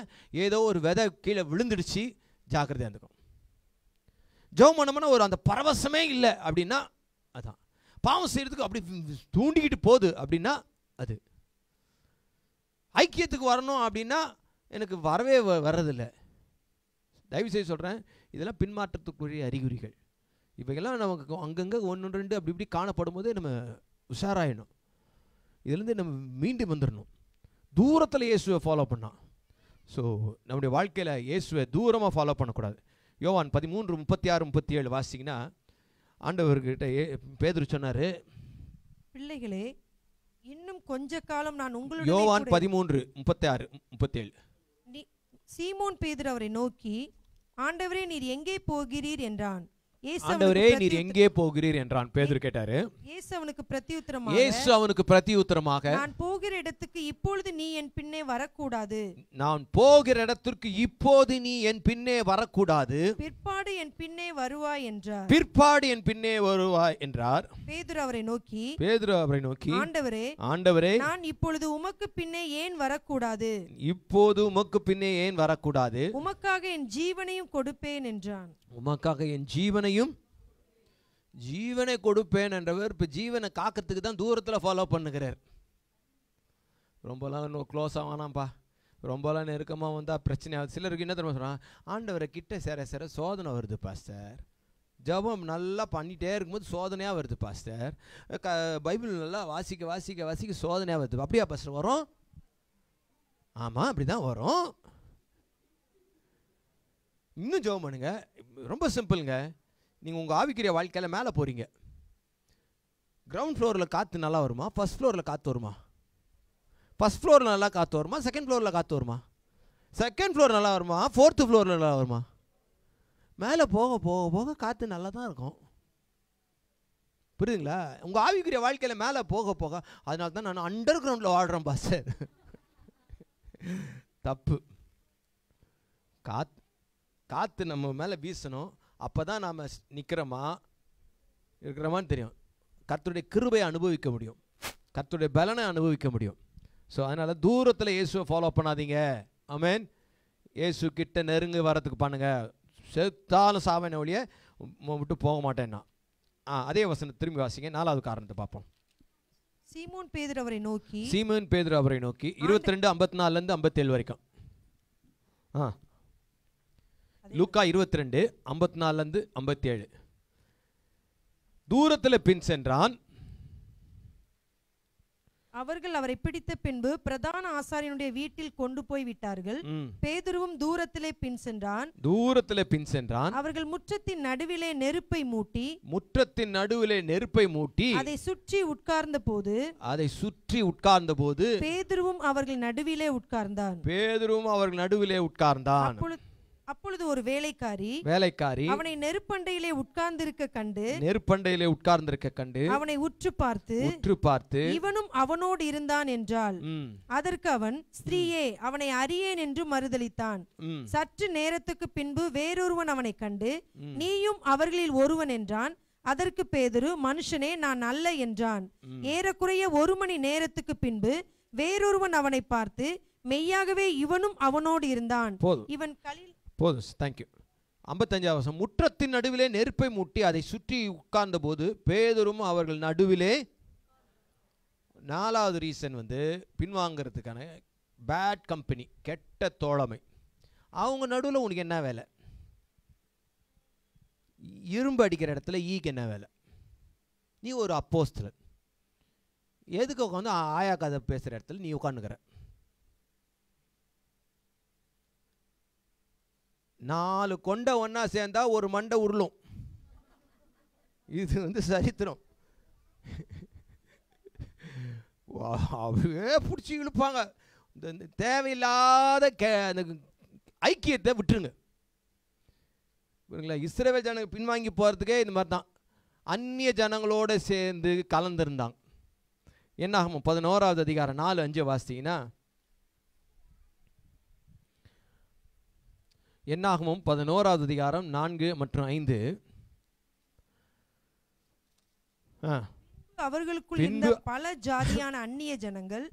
ஏதோ ஒரு விதை கீழே விழுந்துடுச்சு, ஜாக்கிரதையாக இருந்துக்கும். ஜெபம் பண்ணோம்னா ஒரு அந்த பரவசமே இல்லை அப்படின்னா அதான். பாவம் செய்கிறதுக்கு அப்படி தூண்டிக்கிட்டு போகுது அப்படின்னா அது. ஐக்கியத்துக்கு வரணும் அப்படின்னா எனக்கு வரவே வர்றதில்லை. தயவுசெய்து சொல்கிறேன், இதெல்லாம் பின்மாற்றத்துக்குரிய அறிகுறிகள். இவைகள்லாம் நமக்கு அங்கங்கே ஒன்று ரெண்டு அப்படி இப்படி காணப்படும் போது நம்ம உஷாராயிடணும். இதுலேருந்து நம்ம மீண்டும் வந்துடணும். தூரத்தில் இயேசுவை ஃபாலோ பண்ணால். ஸோ நம்முடைய வாழ்க்கையில் இயேசுவை தூரமாக ஃபாலோ பண்ணக்கூடாது. யோவான் 13:36-37 வாசிங்கன்னா ஆண்டவர்கிட்ட பேதுரு சொன்னார், பிள்ளைகளே, இன்னும் கொஞ்ச காலம் நான் உங்களுடன். யோவான் 13:36-37. சீமோன் பேதுரு அவரை நோக்கி, ஆண்டவரே நீர் எங்கே போகிறீர் என்றான். ஆண்டவரே நீர் எங்கே போகிறீர் என்றான். பேதுரு கேட்டாரு. இயேசு அவனுக்கு பிரதியுத்தரமாக, நான் போகிற இடத்துக்கு இப்பொழுது நீ என் பின்னே வரக்கூடாது. நான் போகிற இடத்திற்கு இப்போது நீ என் பின்னே வரக்கூடாது. பிற்பாடு என் பின்னே வருவாய் என்றார். பிற்பாடு என் பின்னே வருவாய் என்றார். பேதுரு அவரை நோக்கி, ஆண்டவரே நான் இப்பொழுது உமக்கு பின்னே ஏன் வரக்கூடாது? இப்போது உமக்கு பின்னே ஏன் வரக்கூடாது? உமக்காக என் ஜீவனையும் கொடுப்பேன் என்றான். உமக்காக என் ஜீவனை கொடுப்பேன் என்றவர் இப்போ ஜீவனை காக்கிறதுக்கு தான் தூரத்தில் ஃபாலோ பண்ணுகிறார். ரொம்பலாம் இன்னும் க்ளோஸாக வேணாம்ப்பா, ரொம்பலாம் நெருக்கமாக வந்தால் பிரச்சனை ஆகுது. சிலருக்கு என்ன தெரியுமா சொல்கிறான், ஆண்டவரை கிட்ட சேர சோதனை வருது பாஸ்டர். ஜபம் நல்லா பண்ணிகிட்டே இருக்கும்போது சோதனையாக வருது பாஸ்டர். பைபிள் நல்லா வாசிக்க சோதனையாக வருது. அப்படியா பாஸ்டர் வரும்? ஆமாம், அப்படி தான் வரும். இன்னும் ஜெபம் பண்ணுங்க. ரொம்ப சிம்பிளுங்க. நீங்கள் உங்கள் ஆவிக்குரிய வாழ்க்கையில் மேலே போகிறீங்க. கிரவுண்ட் ஃப்ளோரில் காற்று நல்லா வருமா, ஃபஸ்ட் ஃப்ளோரில் காற்று வருமா? ஃபஸ்ட் ஃப்ளோரில் நல்லா காற்று வருமா, செகண்ட் ஃப்ளோரில் காற்று வருமா? செகண்ட் ஃப்ளோர் நல்லா வருமா, ஃபோர்த்து ஃப்ளோரில் நல்லா வருமா? மேலே போக போக போக காற்று நல்லா தான் இருக்கும். புரியுதுங்களா? உங்கள் ஆவிக்குரிய வாழ்க்கையில் மேலே போக போக, அதனால தான் நான் அண்டர் கிரவுண்டில் வாழ்கிறேன் பாஸ்டர். தப்பு. காற்று நம்ம மேலே வீசணும், அப்போ தான் நாம் நிற்கிறோமா இருக்கிறோமான்னு தெரியும். கர்த்தருடைய கிருபையை அனுபவிக்க முடியும், கர்த்தருடைய பலனை அனுபவிக்க முடியும். ஸோ அதனால் தூரத்தில் இயேசுவை ஃபாலோ பண்ணாதீங்க. ஆமென். இயேசு கிட்ட நெருங்க வரத்துக்கு பண்ணுங்க. செத்தாலும் சாவன ஒழிய விட்டு போக மாட்டேன்னா. அதே வசனம் திரும்பி வாசிங்க. 4வது காரணத்தை பார்ப்போம். சீமோன் பேதுரு அவரை நோக்கி 22:54-57 வரைக்கும். லூக்கா 22:54-57. தூரத்தில் பின் சென்றான். அவர்கள் அவரை பிடித்த பின்பு பிரதான ஆசாரியனுடைய வீட்டில் கொண்டு போய் விட்டார்கள். பேதுருவும் தூரத்திலே பின் சென்றான். அவர்கள் முற்றத்தின் நடுவிலே நெருப்பை மூட்டி அதை சுற்றி உட்கார்ந்த போது பேதுருவும் அவர்கள் நடுவிலே உட்கார்ந்தான். அப்பொழுது ஒரு வேலைக்காரி அவனை நெருப்பண்டையிலே உட்கார்ந்திருக்க கண்டு அவனை உற்று பார்த்து இவனும் அவனோடு இருந்தான் என்றாள். அதற்கு அவன், ஸ்திரீயே, அவனை அறியேன் என்று மறுதலித்தான். சற்று நேரத்துக்கு பின்பு வேறொருவன் அவனை கண்டு, நீயும் அவர்களில் ஒருவன் என்றான். அதற்கு பேதுரு, மனுஷனே, நான் அல்ல என்றான். ஏறக்குறைய 1 மணி நேரத்துக்கு பின்பு வேறொருவன் அவனை பார்த்து, மெய்யாகவே இவனும் அவனோடு இருந்தான். இவன் போதும். தேங்க்யூ. 55 வருஷம். முற்றத்தின் நடுவிலே நெருப்பை மூட்டி அதை சுற்றி உட்கார்ந்த போது பேதுரும் அவர்கள் நடுவிலே. 4வது ரீசன் பின்வாங்கிறதுக்கான பேட் கம்பெனி, கெட்ட தோழமை. அவங்க நடுவில் உனக்கு என்ன வேலை? இரும்பு அடிக்கிற இடத்துல ஈக்கு என்ன வேலை? நீ ஒரு அப்போஸ்தலன், எதுக்கு உட்காந்து ஆயா கதை பேசுகிற இடத்துல நீ உட்காந்துக்கிற? 4 கொண்டை ஒன்றா சேர்ந்தா ஒரு மண்டை உருளும். இது சரித்திரம். அப்படியே பிடிச்சி இழுப்பாங்க. இந்த தேவையில்லாத ஐக்கியத்தை விட்டுருங்க. இஸ்ரவேல் ஜனங்க பின்வாங்கி போகிறதுக்கே இந்த மாதிரி தான். அந்நிய ஜனங்களோடு சேர்ந்து கலந்துருந்தாங்க. என்னாகும் 11வது அதிகாரம் 4-5 வாசித்தீங்கன்னா, என்னாகமும் 11வது அதிகாரம் 4 மற்றும் 5. அவர்களுக்குள் இருந்த பல ஜாதியான அந்நிய ஜனங்கள்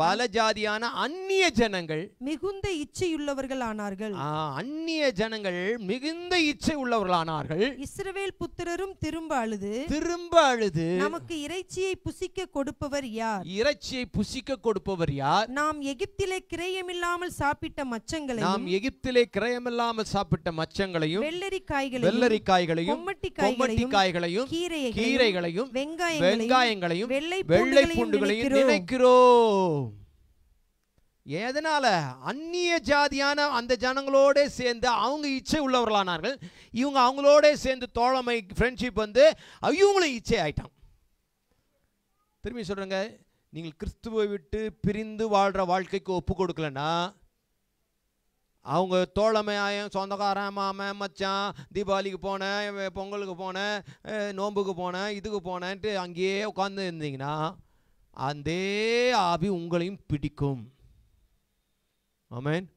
பல ஜாதியான அந்நிய ஜனங்கள் மிகுந்த இச்சையுள்ளவர்கள் ஆனார்கள். அந்நிய ஜனங்கள் மிகுந்த இச்சை உள்ளவர்களானார்கள். இஸ்ரவேல் புத்திரரும் திரும்ப அழுது நமக்கு இறைச்சியை புசிக்க கொடுப்பவர் யார்? நாம் எகிப்திலே கிரயமில்லாமல் சாப்பிட்ட மச்சங்களையும் வெள்ளரிக்காய்களையும் கொம்மட்டிக்காய்களையும் கீரைகளையும் வெங்காயங்களையும் வெள்ளை பூண்டுகளையும் நினைக்கிறோம். எதனால? அந்நிய ஜாதியான அந்த ஜனங்களோட சேர்ந்து அவங்க இச்சை உள்ளவர்களானார்கள். இவங்க அவங்களோட சேர்ந்து தோழமை, ஃப்ரெண்ட்ஷிப் இவங்களும் இச்சை ஆயிட்டாங்க. திரும்பி சொல்றேங்க, நீங்கள் கிறிஸ்துவை விட்டு பிரிந்து வாழ்ற வாழ்க்கைக்கு ஒப்பு கொடுக்கலன்னா, அவங்க தோழமையாயும் சொந்தக்காரன், மாமன், மச்சான், தீபாவளிக்கு போனேன், பொங்கலுக்கு போனேன், நோம்புக்கு போனேன், இதுக்கு போனேன்ட்டு அங்கேயே உட்கார்ந்து இருந்தீங்கன்னா அந்த ஆவி உங்களையும் பிடிக்கும். ஆமென்.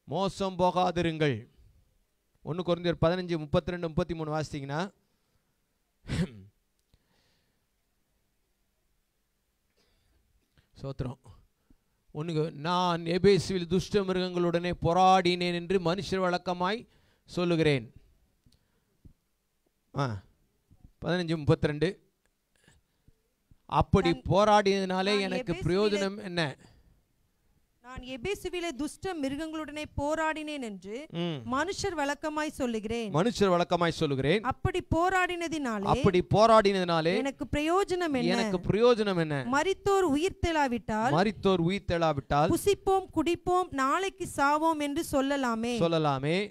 மோசம் போகாதிருங்கள். 1 கொரிந்தியர் 15:32-33 வாசித்தீங்கன்னா, சோத்திரம். நான் எபேசுவில் துஷ்ட மிருகங்களுடனே போராடினேன் என்று மனுஷர் வழக்கமாய் சொல்லுகிறேன். 15:32. அப்படி போராடியதுனாலே எனக்கு பிரயோஜனம் என்ன? நான் எபேசுவிலே துஷ்ட மிருகங்களுடனே போராடினேன் என்று மனுஷர் வழக்கமாய் சொல்லுகிறேன். அப்படி போராடினதினாலே எனக்கு பிரயோஜனம் என்ன? மரித்தோர் உயிர்த்தெழாவிட்டால் புசிப்போம் குடிப்போம் நாளைக்கு சாவோம் என்று சொல்லலாமே.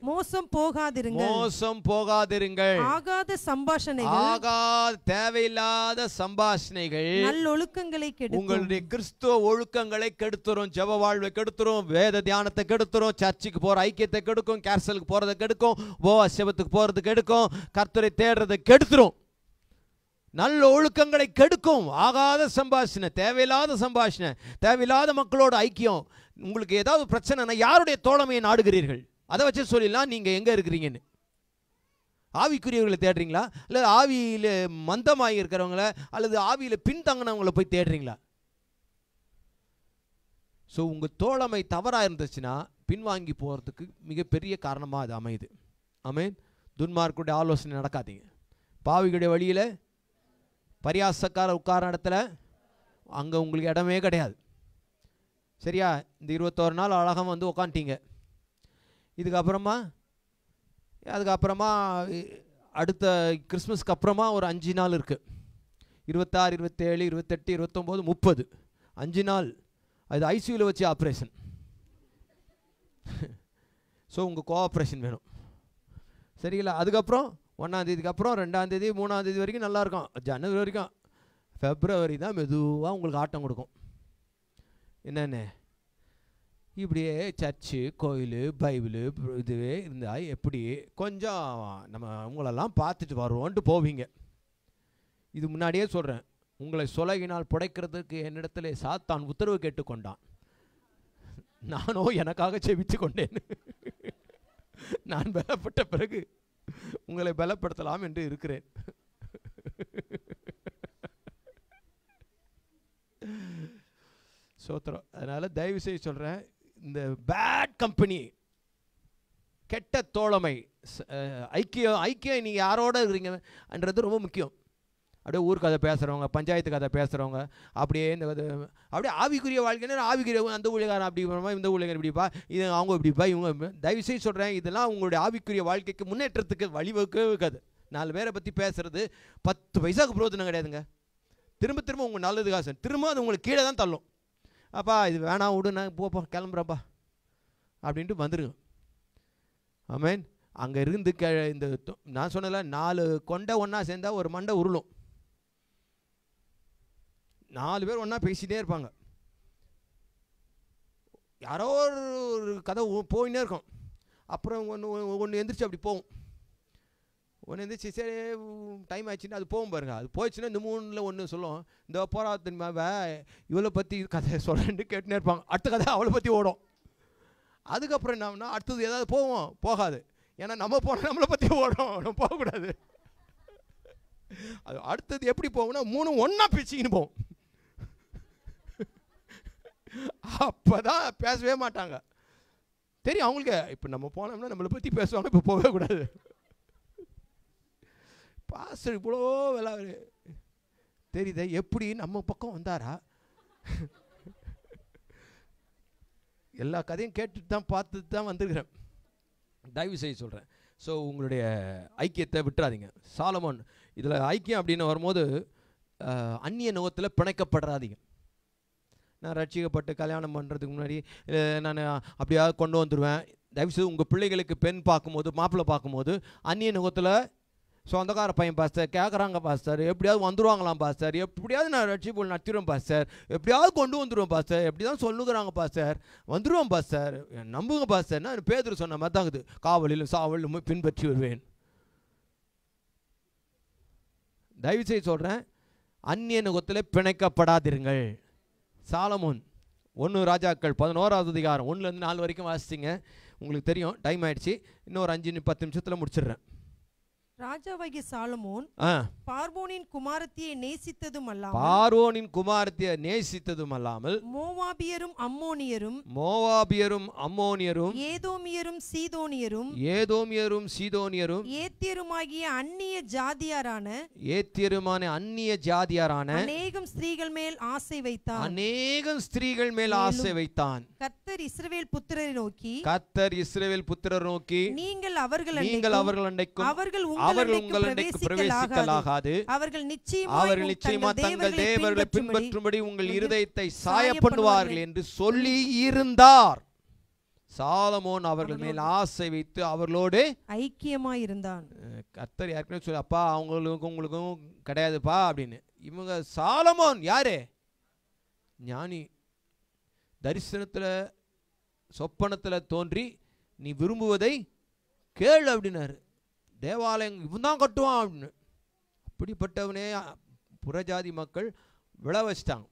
மோசம் போகாதிருங்கள். ஆகாத சம்பாஷணைகள், தேவையில்லாத சம்பாஷணைகள் நல்லொழுக்கங்களை கெடுக்கும். உங்களுடைய கிறிஸ்துவ ஒழுக்கங்களை கெடுத்துரும். ஜெப வாழ்வை கெடுத்துரும், வேத தியானத்தை கெடுத்துரும், சர்ச்சுக்கு போற ஐக்கியத்தை கெடுக்கும், கேர்சலுக்கு போறதை கெடுக்கும், உபவாசத்துக்கு போறது கெடுக்கும், கர்த்தரை தேடுறதை கெடுத்துரும், நல்ல ஒழுக்கங்களை கெடுக்கும். ஆகாத சம்பாஷணை, தேவையில்லாத சம்பாஷணை, தேவையில்லாத மக்களோட ஐக்கியம். உங்களுக்கு ஏதாவது பிரச்சனைனா யாருடைய தோழமையை நாடுகிறீர்கள்? அதை வச்சு சொல்லிடலாம் நீங்க எங்க இருக்கிறீங்கன்னு. ஆவிக்குரியவர்களை தேடுறீங்களா, அல்லது ஆவியில மந்தமாகி இருக்கிறவங்கள, அல்லது ஆவியில பின்தங்கினவங்களை போய் தேடுறீங்களா? ஸோ உங்கள் தோழமை தவறாக இருந்துச்சுன்னா பின்வாங்கி போகிறதுக்கு மிகப்பெரிய காரணமாக அது அமையுது. ஆமென். துன்மார்க்குடைய ஆலோசனை நடக்காதீங்க. பாவிகளுடைய வழியில், பரியாசக்கார உட்கார இடத்துல அங்கே உங்களுக்கு இடமே கிடையாது. சரியா? இந்த 21 நாள் அழகாக உக்காந்துட்டீங்க. அதுக்கப்புறமா அடுத்த கிறிஸ்மஸ்க்கு அப்புறமா ஒரு 5 நாள் இருக்குது. 26, 27, 28, 29, 30 5 நாள். அது ஐசியூவில் வச்சு ஆப்ரேஷன். ஸோ உங்கள் கோஆப்ரேஷன் வேணும், சரிங்களா? அதுக்கப்புறம் 1ஆம் தேதிக்கு அப்புறம் 2ஆம் தேதி 3ஆம் தேதி வரைக்கும் நல்லாயிருக்கும். ஜனவரி வரைக்கும். ஃபெப்ரவரி தான் மெதுவாக உங்களுக்கு ஆட்டம் கொடுக்கும். என்னென்ன இப்படியே சர்ச்சு, கோயில், பைபிளு இதுவே இருந்தால் எப்படி கொஞ்சம் நம்ம உங்களெல்லாம் பார்த்துட்டு வருவோன்ட்டு போவீங்க. இது முன்னாடியே சொல்கிறேன், உங்களை சொலகினால் புடைக்கிறதுக்கு என்னிடத்துல சாத்தான் உத்தரவு கேட்டுக்கொண்டான். நானோ எனக்காக செபித்து கொண்டேன். நான் பலப்பட்ட பிறகு உங்களை பலப்படுத்தலாம் என்று இருக்கிறேன். சோத்திரம். அதனால் தயவு செய்து சொல்கிறேன், இந்த பேட் கம்பெனி, கெட்ட தோழமை, ஐக்கியம் நீங்கள் யாரோட இருக்கிறீங்கன்றது ரொம்ப முக்கியம். அப்படியே ஊர் கதை பேசுகிறவங்க, பஞ்சாயத்து கதை பேசுகிறவங்க, அப்படியே இந்த அப்படியே ஆவிக்குரிய வாழ்க்கைன்னு ஆவிக்குரிய அந்த ஊழியக்காரன் அப்படி இந்த ஊழியக்காரன் இப்படிப்பா, இது அவங்க இப்படிப்பா, இவங்க. தயவுசெய்து சொல்கிறேன், இதெல்லாம் உங்களுடைய ஆவிக்குரிய வாழ்க்கைக்கு முன்னேற்றத்துக்கு வழிவகுக்கவே இருக்காது. 4 பேரை பற்றி பேசுகிறது 10 பைசாவுக்கு பிரயோஜனம் கிடையாதுங்க. திரும்ப திரும்ப உங்கள் நல்லதுக்காக திரும்ப அது உங்களுக்கு கீழே தான் தள்ளும். அப்பா இது வேணாம் விடு, நான் போப்பா கிளம்புறப்பா அப்படின்ட்டு வந்துடுங்க. ஆமேன். அங்கே இருந்து இந்த நான் சொன்னல 4 கொண்டை ஒன்றா சேர்ந்தால் ஒரு மண்டை உருளும். 4 பேர் ஒன்றா பேசிகிட்டே இருப்பாங்க. யாரோ ஒரு கதை போயின்னே இருக்கும். அப்புறம் ஒன்று எந்திரிச்சு அப்படி போகும். ஒன்று எந்திரிச்சு சரி டைம் ஆயிடுச்சுன்னா அது போகும் பாருங்க. அது போயிடுச்சுன்னா இந்த 3ல் ஒன்று சொல்லும், இந்த போராத்தின்மாவை இவளை பற்றி கதை சொல்கிறேன்ட்டு கேட்டுனே இருப்பாங்க. அடுத்த கதை அவளை பற்றி ஓடும். அதுக்கப்புறம் என்ன அடுத்தது ஏதாவது போவோம், போகாது. ஏன்னா நம்ம போனால் நம்மளை பற்றி ஓடும், நம்ம போகக்கூடாது. அது அடுத்தது எப்படி போகும்னா 3 ஒன்றா பேசிக்கின்னு போவோம். அப்போ தான் பேசவே மாட்டாங்க. தெரியும் அவங்களுக்கு, இப்போ நம்ம போனோம்னா நம்மளை பற்றி பேசுவாங்க, இப்போ போகவே கூடாது. பாஸ்டர் இவ்வளோ விளாடு தெரியுது, எப்படி நம்ம பக்கம் வந்தாரா? எல்லா கதையும் கேட்டுட்டு தான் பார்த்துட்டு தான் வந்துருக்கிறேன். தயவு செய்து சொல்கிறேன். ஸோ உங்களுடைய ஐக்கியத்தை விட்டுறாதீங்க. சாலமோன் இதில் ஐக்கியம் அப்படின்னு வரும்போது அந்நிய நுகத்தில் பிணைக்கப்படுறாதீங்க. நான் ரட்சிக்கப்பட்டு கல்யாணம் பண்ணுறதுக்கு முன்னாடி நான் அப்படியாவது கொண்டு வந்துடுவேன். தயவுசெய்து உங்கள் பிள்ளைகளுக்கு பெண் பார்க்கும்போது, மாப்பிள்ளை பார்க்கும்போது அந்நிய நுகத்தில் சொந்தக்கார பையன் பாஸ்டர் கேட்குறாங்க பாஸ்டர், எப்படியாவது வந்துடுவாங்களாம் பாஸ்டர், எப்படியாவது நான் ரட்சிப்பு நடத்திடுவேன் பாஸ்டர், எப்படியாவது கொண்டு வந்துடுவேன் பாஸ்டர், எப்படி தான் சொல்லுங்கிறாங்க பாஸ்டர், வந்துடுவோம் பாஸ்டர், நம்புங்க பாஸ்டர்னா பேதுரு சொன்ன மாதிரி தாங்குது, காவலிலும் சாவலிலும் பின்பற்றி வருவேன். தயவுசெய்து சொல்கிறேன், அந்நிய நுகத்தில் பிணைக்கப்படாதிருங்கள். சாலமோன் 1 ராஜாக்கள் 11ஆவது அதிகாரம் 1லேருந்து 4 வரைக்கும் வாசிச்சிங்க. உங்களுக்கு தெரியும், டைம் ஆயிடுச்சு. இன்னொரு 5-10 நிமிஷத்தில் முடிச்சிடுறேன். ராஜாவாகிய சாலமோன் பார்வோனின் குமாரத்தியை நேசித்ததும் அல்லாமல் மோவாபியரும் அம்மோனியரும் ஏதோமியரும் சீதோனியரும் ஏத்தியருமாகிய அந்நிய ஜாதியாரான அநேகம் ஸ்திரீகள் மேல் ஆசை வைத்தான். கர்த்தர் இஸ்ரவேல் புத்திரரை நோக்கி நீங்கள் அவர்கள் அண்டைக்கும் அவர்கள் உங்களுக்கு பிரவேசிக்கலாகாது. அவர்கள் நிச்சயமாக தங்கள் தேவர்களை பின்பற்றும்படி உங்கள் இருதயத்தை சாயப்படுவார்கள் என்று சொல்லி இருந்தார். சாலமோன் அவர்கள் மேல் ஆசை வைத்து அவர்களோடு ஐக்கியமாய் இருந்தான். கர்த்தர் ஏற்கனவே சொல்லி, அப்பா அவங்களுக்கும் உங்களுக்கும் கிடையாதுப்பா அப்படின்னு. இவங்க சாலமோன் யாரு? ஞானி. தரிசனத்தில் சொப்பனத்தில் தோன்றி நீ விரும்புவதை கேளு அப்படின்னாரு. தேவாலயம் இவன் தான் கட்டுவான் அப்படின்னு. அப்படிப்பட்டவனே புறஜாதி மக்கள் விழ வச்சிட்டாங்க.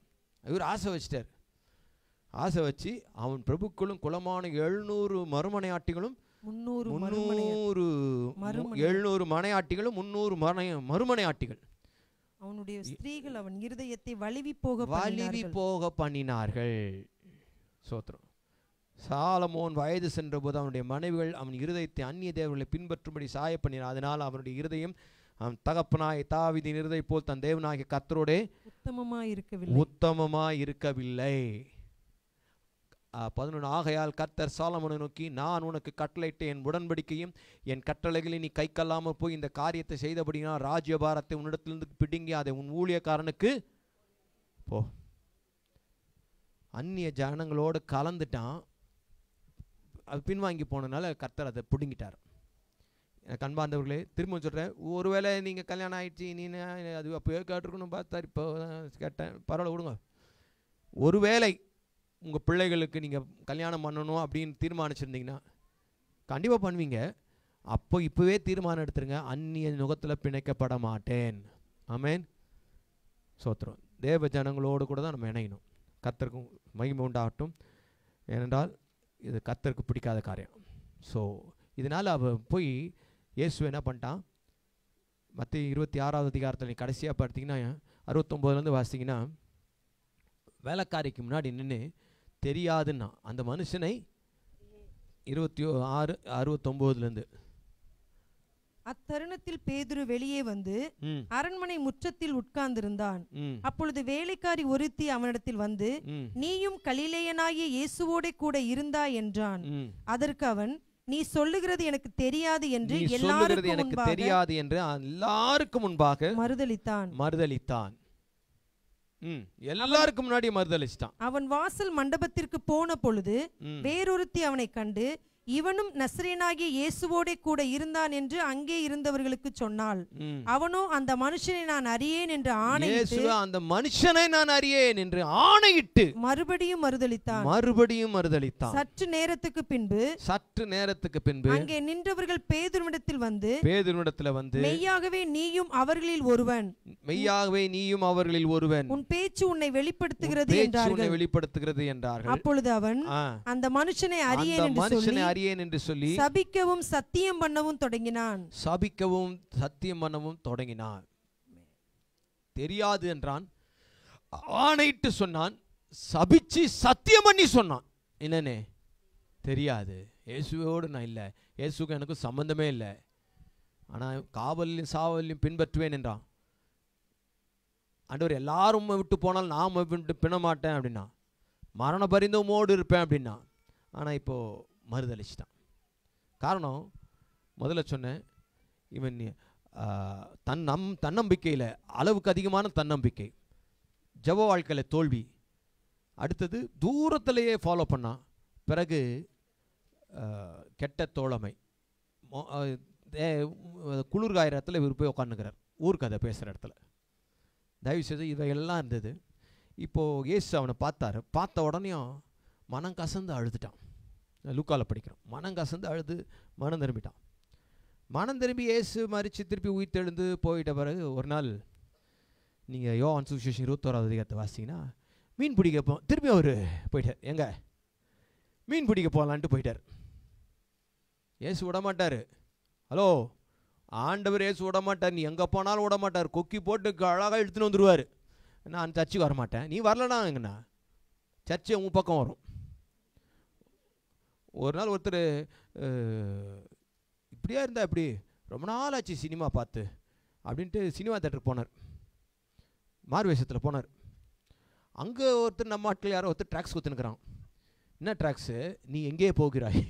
இவர் ஆசை வச்சிட்டார். ஆசை வச்சு அவன் பிரபுக்களும் குலமான 700 மறுமனையாட்டிகளும் 700 மனையாட்டிகளும் 300 மறுமனையாட்டிகள் அவனுடைய ஸ்திரீகள் அவன் இருதயத்தை வலிவி போக பண்ணினார்கள். சோத்திரம். சாலமோன் வயது சென்ற போது அவனுடைய மனைவிகள் அவன் இருதயத்தை அந்நிய தேவர்களை பின்பற்றும்படி சாய பண்ணினார். அதனால் அவனுடைய இருதயம் அவன் தகப்பனாய் தாவீதின் இருதயம் போல் தன் தேவனாகிய கர்த்தரோடே உத்தமமாய் இருக்கவில்லை. 11 ஆகையால் கர்த்தர் சாலமோனை நோக்கி, நான் உனக்கு கட்டளையிட்ட என் உடன்படிக்கையும் என் கட்டளைகளை நீ கை கொள்ளாமல் போய் இந்த காரியத்தை செய்தபடினால் ராஜ்யபாரத்தை உன்னிடத்திலிருந்து பிடுங்கி அதை உன் ஊழியக்காரனுக்கு போ. அந்நிய ஜனங்களோடு கலந்துட்டான், அது பின்வாங்கி போனதுனால கர்த்தர் அதை பிடுங்கிட்டார். கண்பார்ந்தவர்களே, திரும்ப சொல்கிறேன், ஒருவேளை நீங்கள் கல்யாணம் ஆகிடுச்சு, நீ அது அப்போயே கேட்டிருக்கணும் பார்த்தார், இப்போ கேட்டேன், பரவாயில்ல விடுங்க. ஒருவேளை உங்கள் பிள்ளைகளுக்கு நீங்கள் கல்யாணம் பண்ணணும் அப்படின்னு தீர்மானிச்சிருந்தீங்கன்னா கண்டிப்பாக பண்ணுவீங்க. அப்போ இப்போவே தீர்மானம் எடுத்துருங்க, அந்நிய நுகத்தில் பிணைக்கப்பட மாட்டேன். ஆமேன், சோத்திரம். தேவ ஜனங்களோடு கூட தான் நம்ம இணையணும். கர்த்தருக்கும் மகிமை உண்டாகட்டும். ஏனென்றால் இது கர்த்தருக்கு பிடிக்காத காரியம். ஸோ இதனால் அவன் போய் இயேசு என்ன பண்ணிட்டான், மத்திய 26வது அதிகாரத்தில் நீ கடைசியாக பார்த்தீங்கன்னா 69 வாசிங்கன்னா, வேலைக்காரிக்கு முன்னாடி நின்று தெரியாதுன்னா அந்த மனுஷனை 26:69 அத்தருணத்தில் பேதுரு வெளியே வந்து அரண்மனை முற்றத்தில் உட்கார்ந்திருந்தான். அப்பொழுது வேலைக்காரி ஒருத்தி அவனிடத்தில் வந்து, நீயும் கலிலேயனாகிய இயேசுவோட கூட இருந்தாய் என்றான். அதற்கு அவன், நீ சொல்லுகிறது எனக்கு தெரியாது என்று எல்லாருக்கும் முன்பாக மறுதலித்தான். எல்லாருக்கும் முன்னாடி மறுதலிச்சிட்டான். அவன் வாசல் மண்டபத்திற்கு போன பொழுது வேறொருத்தி அவனை கண்டு, இவனும் நசரேயனாகிய இயேசுவோட கூட இருந்தான் என்று அங்கே இருந்தவர்களுக்கு சொன்னாள். அவனோ அந்த மனுஷனை நான் அறியேன் என்று ஆணையிட்டு மறுபடியும் மறுதலித்தான். சற்று நேரத்துக்கு பின்பு அங்கே நின்றவர்கள் பேதுருவிடத்தில் வந்து, மெய்யாகவே நீயும் அவர்களில் ஒருவன், உன் பேச்சு உன்னை வெளிப்படுத்துகிறது என்றார்கள். அப்பொழுது அவன் அந்த மனுஷனை அறியேன் என்று சொல்லி சபிக்கவும் சத்தியம் பண்ணவும் தொடங்கினான். தெரியாது என்றான், ஆணையிட்டு சொன்னான், சபிச்சு சத்தியம் பண்ணி சொன்னான். என்னன்னே தெரியாது, இயேசுவோடு நான் இல்லை, இயேசுக்கு எனக்கு சம்பந்தமே இல்லை, ஆனால் காவலையும் சாவலையும் பின்பற்றுவேன் என்றான். ஆண்டவர் எல்லாரும் விட்டு போனால் நாம் விட்டு பிண மாட்டேன் அப்படின்னா, மரண பரிந்தமோடு இருப்பேன் அப்படின்னா. ஆனால் இப்போ மறுதலிச்சிட்டான். காரணம் முதல்ல சொன்னேன், இவன் தன்னம்பிக்கையில் அளவுக்கு அதிகமான தன்னம்பிக்கை, ஜெப வாழ்க்கையில் தோல்வி, அடுத்தது தூரத்திலேயே ஃபாலோ பண்ணான், பிறகு கெட்ட தோழமை, குளிர்காயிற இடத்துல இவர் போய் உட்காந்துக்கிறார், ஊர்க்கதை பேசுகிற இடத்துல. தயவுசெய்து இவையெல்லாம் இருந்தது. இப்போது இயேசு அவனை பார்த்த உடனேயும் மனம் கசந்து அழுதுட்டான். லூக்கால படிக்கிறோம், மனம் கசந்து அழுது மனம் திரும்பிட்டான். மனம் திரும்பி இயேசு மரித்து திருப்பி உயிர்த்தெழுந்து போயிட்ட பிறகு ஒரு நாள் நீங்கள் யோவான் சுவிசேஷம் 21வது அதிகாரத்தை வாசிங்கன்னா, மீன் பிடிக்க திருப்பி அவர் போயிட்டார். எங்கே மீன் பிடிக்க போகலான்ட்டு போயிட்டார். இயேசு விடமாட்டார். ஹலோ, ஆண்டவர் இயேசு விடமாட்டார். நீ எங்கே போனாலும் விடமாட்டார். கொக்கி போட்டு அழகாக எடுத்துன்னு வந்துடுவார். நான் சர்ச்சுக்கு வரமாட்டேன், நீ வரலனா எங்கண்ணா சர்ச்சு உன் பக்கம் வரும். ஒரு நாள் ஒருத்தர், இப்படியா இருந்தா இப்படி ரொம்ப நாள் ஆச்சு சினிமா பார்த்து அப்படின்ட்டு சினிமா தேட்டருக்கு போனார், மார்வேஷத்தில் போனார். அங்கே ஒருத்தர் நம்ம ஆட்கள் யாரோ ஒருத்தர் ட்ராக்ஸ் கொடுத்துனுக்குறான். என்ன ட்ராக்ஸு, நீ எங்கேயே போகிறாய்?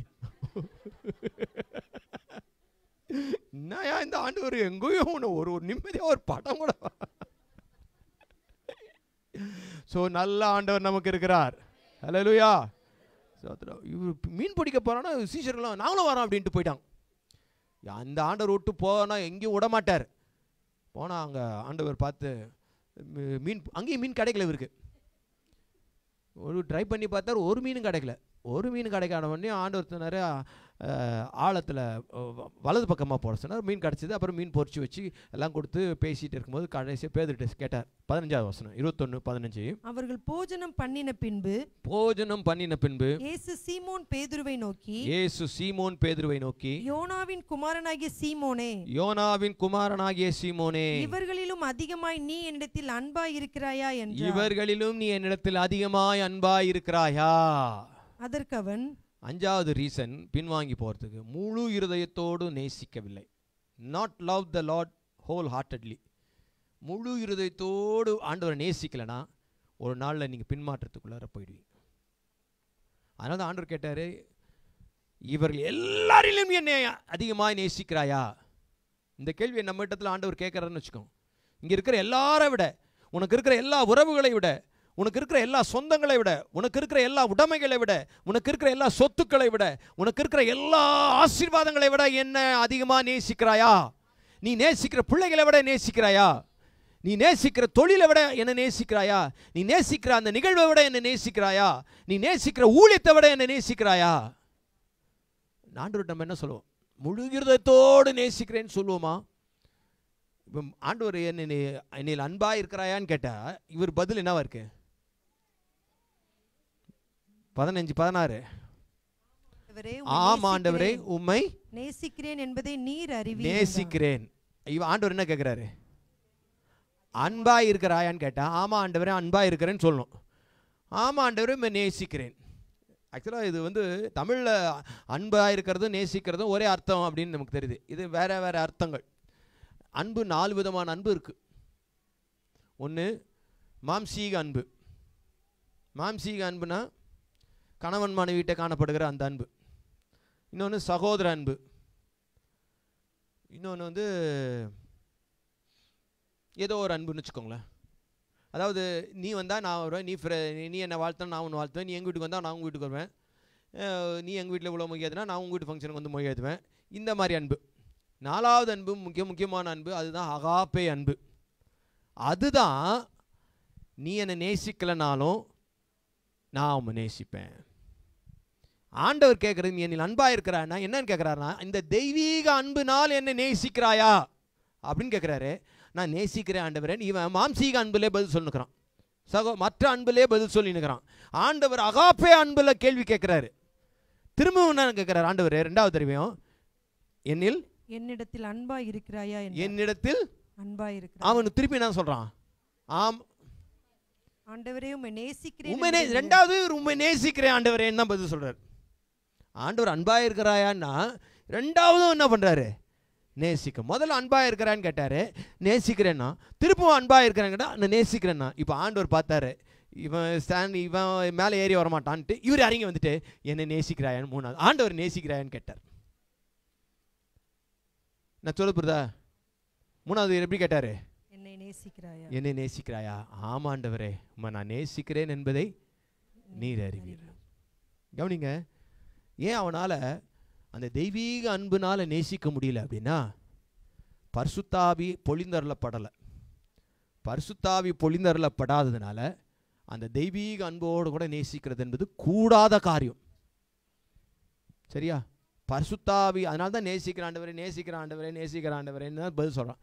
என்னையா இந்த ஆண்டு ஒரு எங்கேயும் ஒரு நிம்மதியாக ஒரு படம் கூட. ஸோ நல்ல ஆண்டவர் நமக்கு இருக்கிறார். ஹல்லேலூயா. இவர் மீன் பிடிக்க போறான்னா சீஷர்கள்லாம் நாங்களும் வரோம் அப்படின்ட்டு போயிட்டாங்க. அந்த ஆண்டவர் விட்டு போனால் எங்கேயும் விட மாட்டார். போனால் அங்கே ஆண்டவர் பார்த்து மீன், அங்கேயும் மீன் கிடைக்கல இவருக்கு. ஒரு ட்ரை பண்ணி பார்த்தார், ஒரு மீனும் கிடைக்கல. ஒரு மீன் கிடைக்காத உடனே ஆண்டவர் சொன்னார், ஆழத்தில் வலது பக்கமாக போட சொன்னார். மீன் கிடச்சிது. அப்புறம் மீன் பொறிச்சு வச்சு எல்லாம் கொடுத்து பேசிகிட்டு இருக்கும்போது கடைசியாக பேதுருட்ட கேட்டார். 15வது வசனம் 21:15. அவர்கள் போஜனம் பண்ணின பின்பு இயேசு சீமோன் பேதுருவை நோக்கி யோனாவின் குமாரனாகிய சீமோனே, இவர்களிலும் அதிகமாய் நீ என்னிடத்தில் அன்பாய் இருக்கிறாயா என்றார். இவர்களிலும் நீ என்னிடத்தில் அதிகமாய் அன்பாய் இருக்கிறாயா? அதற்கு அவன், 5வது ரீசன் பின்வாங்கி போகிறதுக்கு, முழு இருதயத்தோடு நேசிக்கவில்லை. Not love the Lord wholeheartedly. முழு இருதயத்தோடு ஆண்டவரை நேசிக்கலைன்னா ஒரு நாளில் நீங்கள் பின்மாற்றத்துக்குள்ளார போயிடுவீங்க. அதனால தான் ஆண்டவர் கேட்டாரு, இவர்கள் எல்லாரிலும் என்னை அதிகமாக நேசிக்கிறாயா? இந்த கேள்வியை நம்ம இடத்துல ஆண்டவர் கேட்கறாருன்னு வச்சுக்கோங்க. இங்க இருக்கிற எல்லாரை விட, உனக்கு இருக்கிற எல்லா உறவுகளை விட, உனக்கு இருக்கிற எல்லா சொந்தங்களை விட, உனக்கு இருக்கிற எல்லா உடைமைகளை விட, உனக்கு இருக்கிற எல்லா சொத்துக்களை விட, உனக்கு இருக்கிற எல்லா ஆசீர்வாதங்களை விட என்ன அதிகமாக நேசிக்கிறாயா? நீ நேசிக்கிற பிள்ளைகளை விட நேசிக்கிறாயா? நீ நேசிக்கிற தொழிலை விட என்ன நேசிக்கிறாயா? நீ நேசிக்கிற அந்த நிகழ்வை விட என்ன நேசிக்கிறாயா? நீ நேசிக்கிற ஊழியத்தை விட என்ன நேசிக்கிறாயா? ஆண்டவர் நம்ம என்ன சொல்லுவோம்? முழு இருதயத்தோடு நேசிக்கிறேன்னு சொல்லுவோமா? இப்போ ஆண்டவர் என்னில் அன்பா இருக்கிறாயான்னு கேட்டா இவர் பதில் என்னவா இருக்கு? 15-16 ஆம் ஆண்டவரே உம்மை நேசிக்கிறேன் என்பதை நீர் அறிவீர். நேசிக்கிறேன். ஆண்டவர் என்ன கேட்கிறாரு? அன்பா இருக்கிறாயான்னு கேட்டா ஆமா ஆண்டவரே அன்பா இருக்கிறேன்னு சொல்லணும். ஆமா ஆண்டவரே நேசிக்கிறேன். ஆக்சுவலாக இது வந்து தமிழில் அன்பாக இருக்கிறதும் நேசிக்கிறதும் ஒரே அர்த்தம் அப்படின்னு நமக்கு தெரியுது. இது வேற வேற அர்த்தங்கள். அன்பு 4 விதமான அன்பு இருக்குது. ஒன்று மாம்சீக அன்பு. மாம்சீக அன்புனா கணவன் மனைவிட்ட காணப்படுகிற அந்த அன்பு. இன்னொன்று சகோதர அன்பு. இன்னொன்று வந்து ஏதோ ஒரு அன்புன்னு வச்சுக்கோங்களேன். அதாவது நீ வந்தால் நான் வருவேன், நீ என்னை வாழ்த்தா நான் ஒன்று வாழ்த்துவேன், நீ எங்கள் வீட்டுக்கு வந்தால் நான் உங்கள் வீட்டுக்கு வருவேன், நீ எங்கள் வீட்டில் இவ்வளோ மொழி ஏற்றுனா நான் உங்கள் வீட்டு ஃபங்க்ஷனுக்கு வந்து மொழி ஏற்றுவேன். இந்த மாதிரி அன்பு. 4வது அன்பு முக்கியமான அன்பு, அதுதான் அகாப்பே அன்பு. அதுதான் நீ என்னை நேசிக்கலைனாலும் நான் உன்னை நேசிப்பேன். ஆண்டவர் கேட்குறது, நீ என்னில் அன்பாக இருக்கிறான்னா என்னன்னு கேட்குறாருன்னா, இந்த தெய்வீக அன்புனால் என்னை நேசிக்கிறாயா அப்படின்னு கேட்குறாரு. நான் நேசிக்கிறேன் ஆண்டவரே. இவன் மாம்சீக அன்புலே பதில் சொல்லினுக்கிறான், மற்ற அன்புலே பதில் சொல்லினுக்கிறான். ஆண்டவர் அகாப்பே அன்புல கேள்வி கேட்குறாரு. திரும்பவும் என்ன கேட்குறாரு ஆண்டவர் 2வது தடவையும்? என்னிடத்தில் அன்பா இருக்கிறாயா? என்னிடத்தில் அன்பா இருக்கிறாயா? அவன் திருப்பி என்ன சொல்றான்? ஆம் ஆண்டவரே உம்மை நேசிக்கிறேன். 2வது உம்மை நேசிக்கிறேன் ஆண்டவரேன்னு தான் பதில் சொல்றாரு. ஆண்டவர் அன்பா இருக்கிறாயான்னா 2வதும் என்ன பண்றாரு? நேசிக்க. முதல்ல அன்பா இருக்கிறான்னு கேட்டாரு, நேசிக்கிறேன்னா. திருப்பவும் அன்பா இருக்கிறேன்னு கேட்டா நான் நேசிக்கிறேன்னா. இப்போ ஆண்டவர் பார்த்தாரு, இவன் மேலே ஏறி வரமாட்டான்ட்டு இவர் இறங்கி வந்துட்டு என்னை நேசிக்கிறாயான்னு 3வது ஆண்டவர் நேசிக்கிறாயான்னு கேட்டார். நான் சொல்ல புரியுதா? 3வது எப்படி கேட்டாரு? என்னை நேசிக்கிறாயா? ஆமா ஆண்டவரே உம்மை நான் நேசிக்கிறேன் என்பதை நீர் அறிவீர். கவனிங்க, ஏன் அவனால அந்த தெய்வீக அன்புனால நேசிக்க முடியல அப்படின்னா, பரிசுத்தாவி பொழிந்தருளப்படலை. பரிசுத்தாவி பொழிந்தருளப்படாததுனால அந்த தெய்வீக அன்போடு கூட நேசிக்கிறது என்பது கூடாத காரியம். சரியா? பரிசுத்தாவி அதனால தான் நேசிக்கிற ஆண்டவரே நேசிக்கிற ஆண்டவரே நேசிக்கிற ஆண்டவரேன்னு தான் பதில் சொல்கிறான்.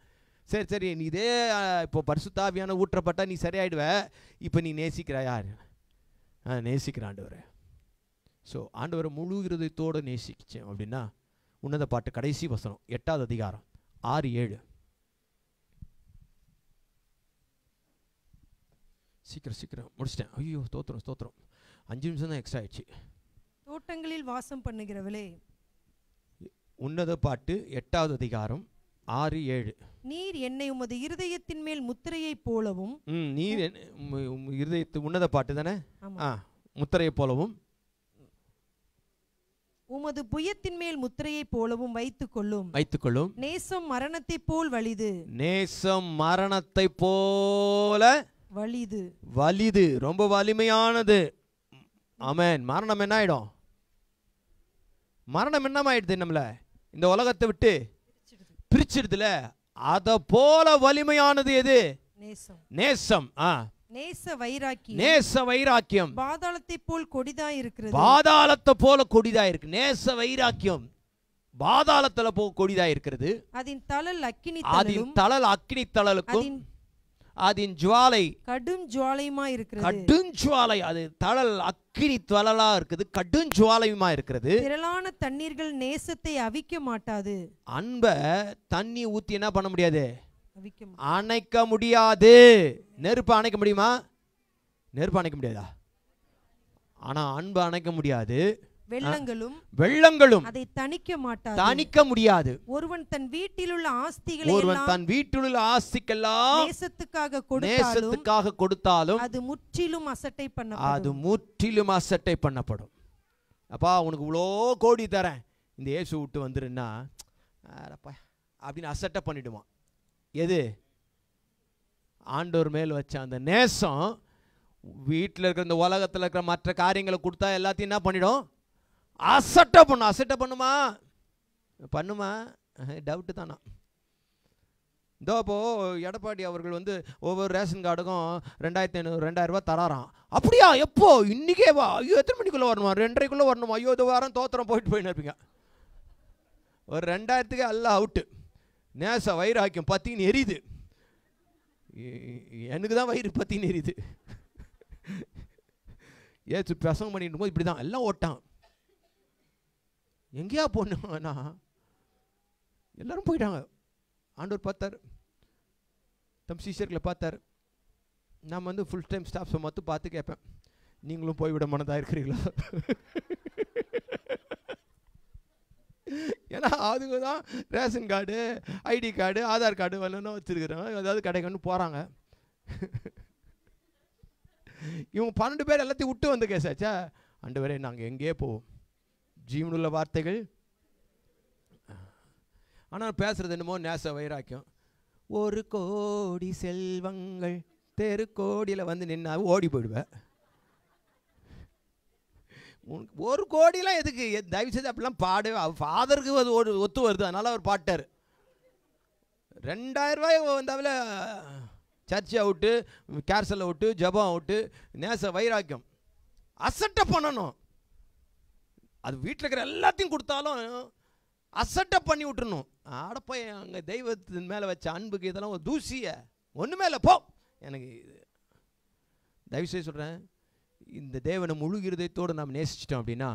சரி நீ இதே இப்போ பரிசுத்தாவியான ஊற்றப்பட்டால் நீ சரியாயிடுவ. இப்போ நீ நேசிக்கிறாயா? நேசிக்கிற ஆண்டவரே. ஸோ ஆண்டவரை முழு இருதயத்தோடு நேசிச்சேன் அப்படின்னா, உன்னத பாட்டு கடைசி வசனம் 8வது அதிகாரம் 6-7. சீக்கிரம் முடிச்சிட்டேன். ஐயோ ஸ்தோத்திரம் 5 நிமிஷம் தான் எக்ஸ்ட்ரா ஆயிடுச்சு. தோட்டங்களில் வாசம் பண்ணுகிறவளே. உன்னத பாட்டு 8வது அதிகாரம் 6-7. நீர் என்னை உமது இருதயத்தின் மேல் முத்திரையை போலவும். நீர் இருதயத்து உன்னத பாட்டு தானே? முத்திரையை போலவும் உமது புயத்தின் மேல் முத்திரையை போலவும் வைத்துக்கொள்ளும். நேசம் மரணத்தை போல் வலிது. நேசம் மரணத்தை போல வலிது. ரொம்ப வலிமையானது. ஆமென். மரணம் என்ன ஆயிடும்? மரணம் என்ன ஆயிடுது? நம்மள இந்த உலகத்தை விட்டு பிரிச்சிடுதுல. அத போல வலிமையானது எது? நேசம். நேச வைராக்கியம் பாதாளத்தை போல் கொடிதாய் இருக்கிறது. பாதாளத்தை போல கொடிதாய் இருக்கு. நேச வைராக்கியம் பாதாளத்துல கொடிதாய் இருக்கிறது. அதன் தழல் அக்கினி தழலுக்கும் அதன் ஜுவாலை கடும் ஜுவாலையுமா இருக்கிறது. கடும் ஜுவாலை. அது தழல் அக்கினி தழலா இருக்குது, கடும் ஜுவாலையுமா இருக்கிறது. திரளான தண்ணீர்கள் நேசத்தை அவிக்க மாட்டாது. அன்ப தண்ணி ஊத்தி என்ன பண்ண முடியாது? அணைக்க முடியாது. நெருப்பு அணைக்க முடியுமா? நெருப்பு அணைக்க முடியாதா? ஆனா அன்பு அணைக்க முடியாது. வெள்ளங்களும் அதை தணிக்க முடியாது. ஒருவன் தன் வீட்டிலுள்ள ஆஸ்திகளெல்லாம் நேசத்துக்காக கொடுத்தாலும் அது முற்றிலும் அசட்டை பண்ணப்படும். பண்ணப்படும். அப்பா உனக்கு இவ்வளோ கோடி தரேன், இந்த இயேசு விட்டு வந்துருன்னா அப்பா அப்படின்னு அசட்டை பண்ணிடுவான். எது? ஆண்டவர் மேல் வச்ச அந்த நேசம் வீட்டில் இருக்கிற இந்த உலகத்தில் இருக்கிற மற்ற காரியங்களை கொடுத்தா எல்லாத்தையும் என்ன பண்ணிடும்? அசட்டை பண்ணும். அசட்டை பண்ணுமா டவுட்டு தானா? இதோ இப்போது எடப்பாடி அவர்கள் வந்து ஒவ்வொரு ரேஷன் கார்டுக்கும் 2500 2000 ரூபா தராராம். அப்படியா? எப்போ? இன்றைக்கே வா? ஐயோ எத்தனை மணிக்குள்ளே வரணுமா? 2:30க்குள்ளே வரணுமா? ஐயோ இது வாரம் தோத்திரம் போயின்னு இருப்பீங்க. ஒரு 2000க்கு எல்லாம் அவுட்டு. நேச வயிறாக்கும் பத்தின்னு எரியுது. எனக்கு தான் வயிறு பத்தின்னு எரியுது. ஏச்சு பிரசங்கம் பண்ணிட்டு போது இப்படி தான் எல்லாம் ஓட்டான். எங்கேயா போனா எல்லாரும் போயிட்டாங்க. ஆண்டவர் பார்த்தார், தம் சீஷர்களை பார்த்தார். நான் வந்து ஃபுல் டைம் ஸ்டாஃப்ஸை மட்டும் பார்த்து கேட்பேன், நீங்களும் போய்விட மனதாக இருக்கிறீங்களா? ஏன்னா அதுக்கு தான் ration card, ID card, Aadhaar card வேணும்னா வச்சுருக்குறாங்க. ஏதாவது கிடைக்கணும்னு போகிறாங்க. இவங்க 12 பேர் எல்லாத்தையும் விட்டு வந்து கேசாச்சா? ஆண்டவரே நாங்கள் எங்கேயே போவோம், ஜீவனுள்ள வார்த்தைகள். ஆனால் பேசுகிறது என்னமோ நேச வைராக்கியம். 1 கோடி செல்வங்கள் தெரு கோடியில் வந்து நின்னா ஓடி போயிடுவேன். 1 கோடிலாம் எதுக்கு? தயவு செய்து அப்படிலாம் பாடவே. ஃபாதருக்கு அது ஒத்து வருது, அதனால் அவர் பாட்டார். 2000 ரூபாய் வந்தாவில் சர்ச்சை அவுட்டு, கேர்சல் அவுட்டு, ஜபம் அவுட்டு. நேச வைராக்கியம் அசட்டை பண்ணணும். அது வீட்டில் இருக்கிற எல்லாத்தையும் கொடுத்தாலும் அசட்டை பண்ணி விட்டுருணும். ஆடப்போ அங்கே தெய்வத்தின் மேலே வச்ச அன்புக்கு இதெல்லாம் ஒரு தூசியை ஒன்று மேலே போ. எனக்கு தயவுசெய்து சொல்கிறேன், இந்த தேவனை முழு இருதயத்தோடு நாம் நேசிச்சிட்டோம் அப்படின்னா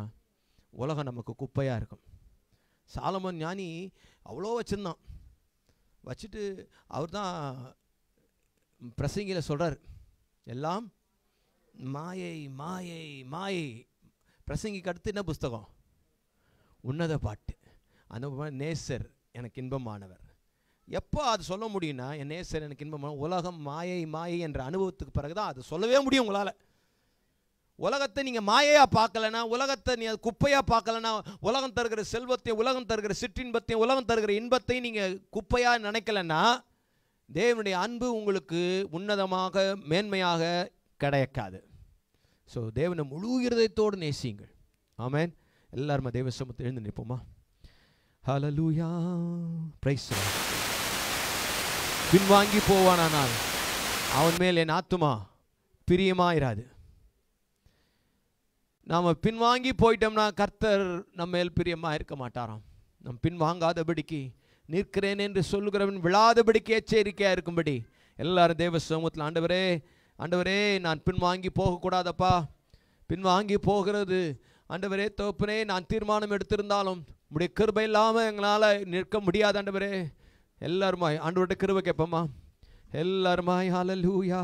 உலகம் நமக்கு குப்பையாக இருக்கும். சாலமோன் ஞானி அவ்வளோ வச்சுருந்தான். வச்சுட்டு அவர் தான் பிரசங்கியில் சொல்கிறார், எல்லாம் மாயை மாயை மாயை. பிரசங்கிக்கு அடுத்து என்ன புஸ்தகம்? உன்னத பாட்டு. அந்த நேசர் எனக்கு இன்பமானவர். எப்போ அது சொல்ல முடியும்னா, என் நேசர் எனக்கு இன்பமான, உலகம் மாயை மாயை என்ற அனுபவத்துக்கு பிறகு தான் அது சொல்லவே முடியும் உங்களால். உலகத்தை நீங்கள் மாயையாக பார்க்கலனா, உலகத்தை நீ அது குப்பையாக பார்க்கலனா, உலகம் தருகிற செல்வத்தையும், உலகம் தருகிற சிற்றின்பத்தையும், உலகம் தருகிற இன்பத்தையும் நீங்கள் குப்பையாக நினைக்கலன்னா, தேவனுடைய அன்பு உங்களுக்கு உன்னதமாக மேன்மையாக கிடைக்காது. ஸோ தேவனை முழு இருதயத்தோடு நேசியுங்கள். ஆமென். எல்லாருமே தேவ சமூகத்தில் எழுந்து நிற்போமா? ஹல்லேலூயா, பிரைஸ் தி லார்ட். பின்வாங்கி போவானானால் அவன் மேல் என் ஆத்துமா பிரியமாயிராது. நாம் பின்வாங்கி போயிட்டோம்னா கர்த்தர் நம்ம மேல் பிரியமாக இருக்க மாட்டாராம். நம் பின்வாங்காதபடிக்கு, நிற்கிறேன் என்று சொல்லுகிறவன் விழாதபடிக்கு எச்சரிக்கையாக இருக்கும்படி எல்லாரும் தேவ சமூகத்தில், ஆண்டவரே ஆண்டவரே நான் பின்வாங்கி போகக்கூடாதப்பா, பின்வாங்கி போகிறது ஆண்டவரே தோப்பனே, நான் தீர்மானம் எடுத்திருந்தாலும் உடைய கிருபை இல்லாமல் எங்களால் நிற்க முடியாது ஆண்டவரே. எல்லாருமாய் ஆண்டவருடைய கிருபை கேட்போமா? எல்லாருமாய் ஹல்லேலூயா.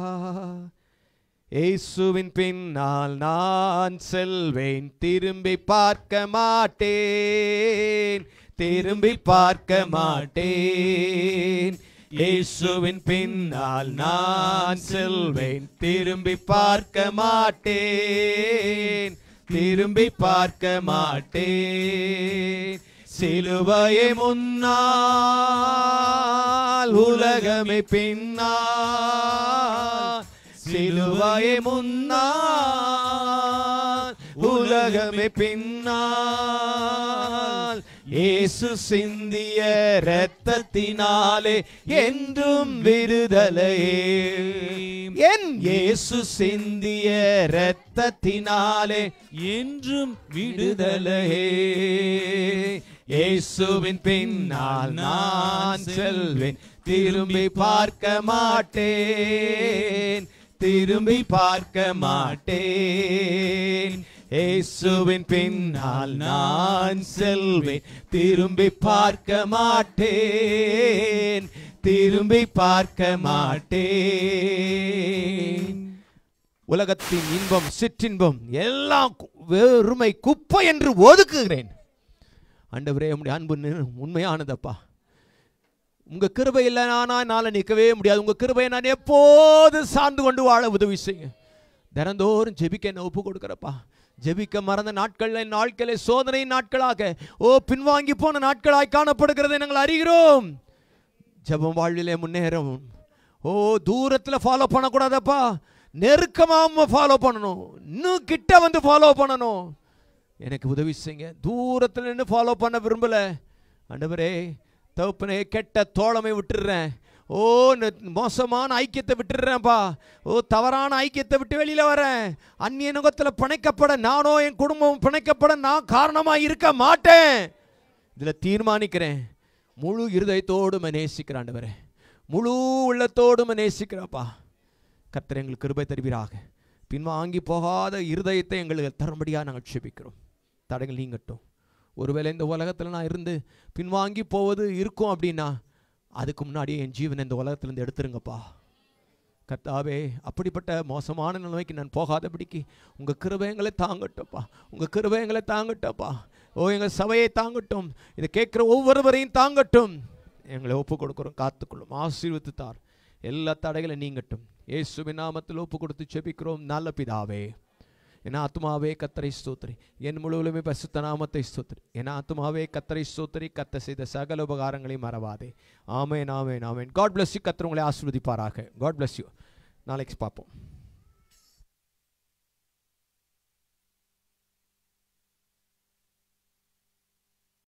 இயேசுவின் பின்னால் நான் செல்வேன், திரும்பி பார்க்க மாட்டேன், திரும்பி பார்க்க மாட்டேன். இயேசுவின் பின்னால் நான் செல்வேன், திரும்பி பார்க்க மாட்டேன், திரும்பி பார்க்க மாட்டேன். சிலுவையை முன்னால், உலகமே பின்னால். சிலுவையை முன்னால், உலகமே பின்னால். இயேசு சிந்திய இரத்தத்தினாலே என்றும் விடுதலையே, என் இயேசு சிந்திய இரத்தத்தினாலே என்றும் விடுதலையே. இயேசுவின் பின்னால் நான் செல்வேன், திரும்பி பார்க்க மாட்டேன், திரும்பி பார்க்க மாட்டேன். இயேசுவின் பின்னால் நான் செல்வேன், திரும்பி பார்க்க மாட்டேன், திரும்பி பார்க்க மாட்டேன். உலகத்தின் இன்பம், சிற்றின்பம் எல்லாம் வெறுமை குப்பை என்று ஒதுக்குகிறேன். ஆண்டவரே உம்முடைய அன்பு உண்மையானதப்பா. உங்க கிருபை இல்லைனா என்னால் நிற்கவே முடியாது. உங்க கிருபையை நான் எப்போது சார்ந்து கொண்டு வாழ உதவி செய்யுங்க. தினந்தோறும் ஜெபிக்க என்ன ஒப்பு கொடுக்குறப்பா. ஜெபிக்க மறந்த நாட்கள் என் வாழ்க்கையிலே சோதனை நாட்களாக பின்வாங்கி போன நாட்களாய் காணப்படுகிறதை நாங்கள் அறிகிறோம். ஜெபம் வாழ்விலே முன்னேறும். தூரத்தில் ஃபாலோ பண்ணக்கூடாதப்பா, நெருக்கமாக ஃபாலோ பண்ணணும், இன்னும் கிட்ட வந்து ஃபாலோ பண்ணணும். எனக்கு உதவி செய்யுங்க. தூரத்தில் நின்று ஃபாலோ பண்ண விரும்பலை ஆண்டவரே. தகப்பனே, கெட்ட தோழமை விட்டுடுறேன். மோசமான ஐக்கியத்தை விட்டுடுறேன்ப்பா. தவறான ஐக்கியத்தை விட்டு வெளியில் வரேன். அந்நிய நுகத்தில் பிணைக்கப்பட நானோ என் குடும்பம் பிணைக்கப்பட நான் காரணமாக இருக்க மாட்டேன். இதில் தீர்மானிக்கிறேன். முழு இருதயத்தோடு நேசிக்கிறேன் ஆண்டவரே, முழு உள்ளத்தோடு நேசிக்கிறப்பா. கர்த்தர் எங்களுக்கு கிருபை தருவீராக. பின்வாங்கி போகாத இருதயத்தை எங்களுக்கு தரும்படியாக நாங்கள் ஜெபிக்கிறோம். தடைகள் நீங்கட்டும். ஒருவேளை இந்த உலகத்தில் நான் இருந்து பின்வாங்கி போவது இருக்கும் அப்படின்னா அதுக்கு முன்னாடியே என் ஜீவனை இந்த உலகத்திலேருந்து எடுத்துருங்கப்பா. கர்த்தாவே, அப்படிப்பட்ட மோசமான நிலைமைக்கு நான் போகாதபடிக்கு உங்கள் கிருபை எங்களை தாங்கட்டப்பா. உங்கள் கிருபை எங்களை தாங்கட்டப்பா. எங்கள் சபையை தாங்கட்டும். இதை கேட்குற ஒவ்வொருவரையும் தாங்கட்டும். எங்களை ஒப்பு கொடுக்குறோம். காத்துக்கொள்ளும், ஆசீர்வதித்து தார். எல்லா தடைகளை நீங்கட்டும். இயேசுவின் நாமத்தில் ஒப்பு கொடுத்து ஜெபிக்கிறோம் நல்ல பிதாவே. என் ஆத்துமாவே கர்த்தரை ஸ்தோத்திரி, என் முழுவதுமே பரிசுத்த நாமத்தை ஸ்தோத்திரி. என் ஆத்துமாவே கர்த்தரை ஸ்தோத்திரி, கர்த்தர் செய்த சகல உபகாரங்களையும் மறவாதே. ஆமென், ஆமென், ஆமென். God bless you. கர்த்தர் உங்களை ஆசீர்வதிப்பாராக. God bless you. நாளைக்கு பார்ப்போம்.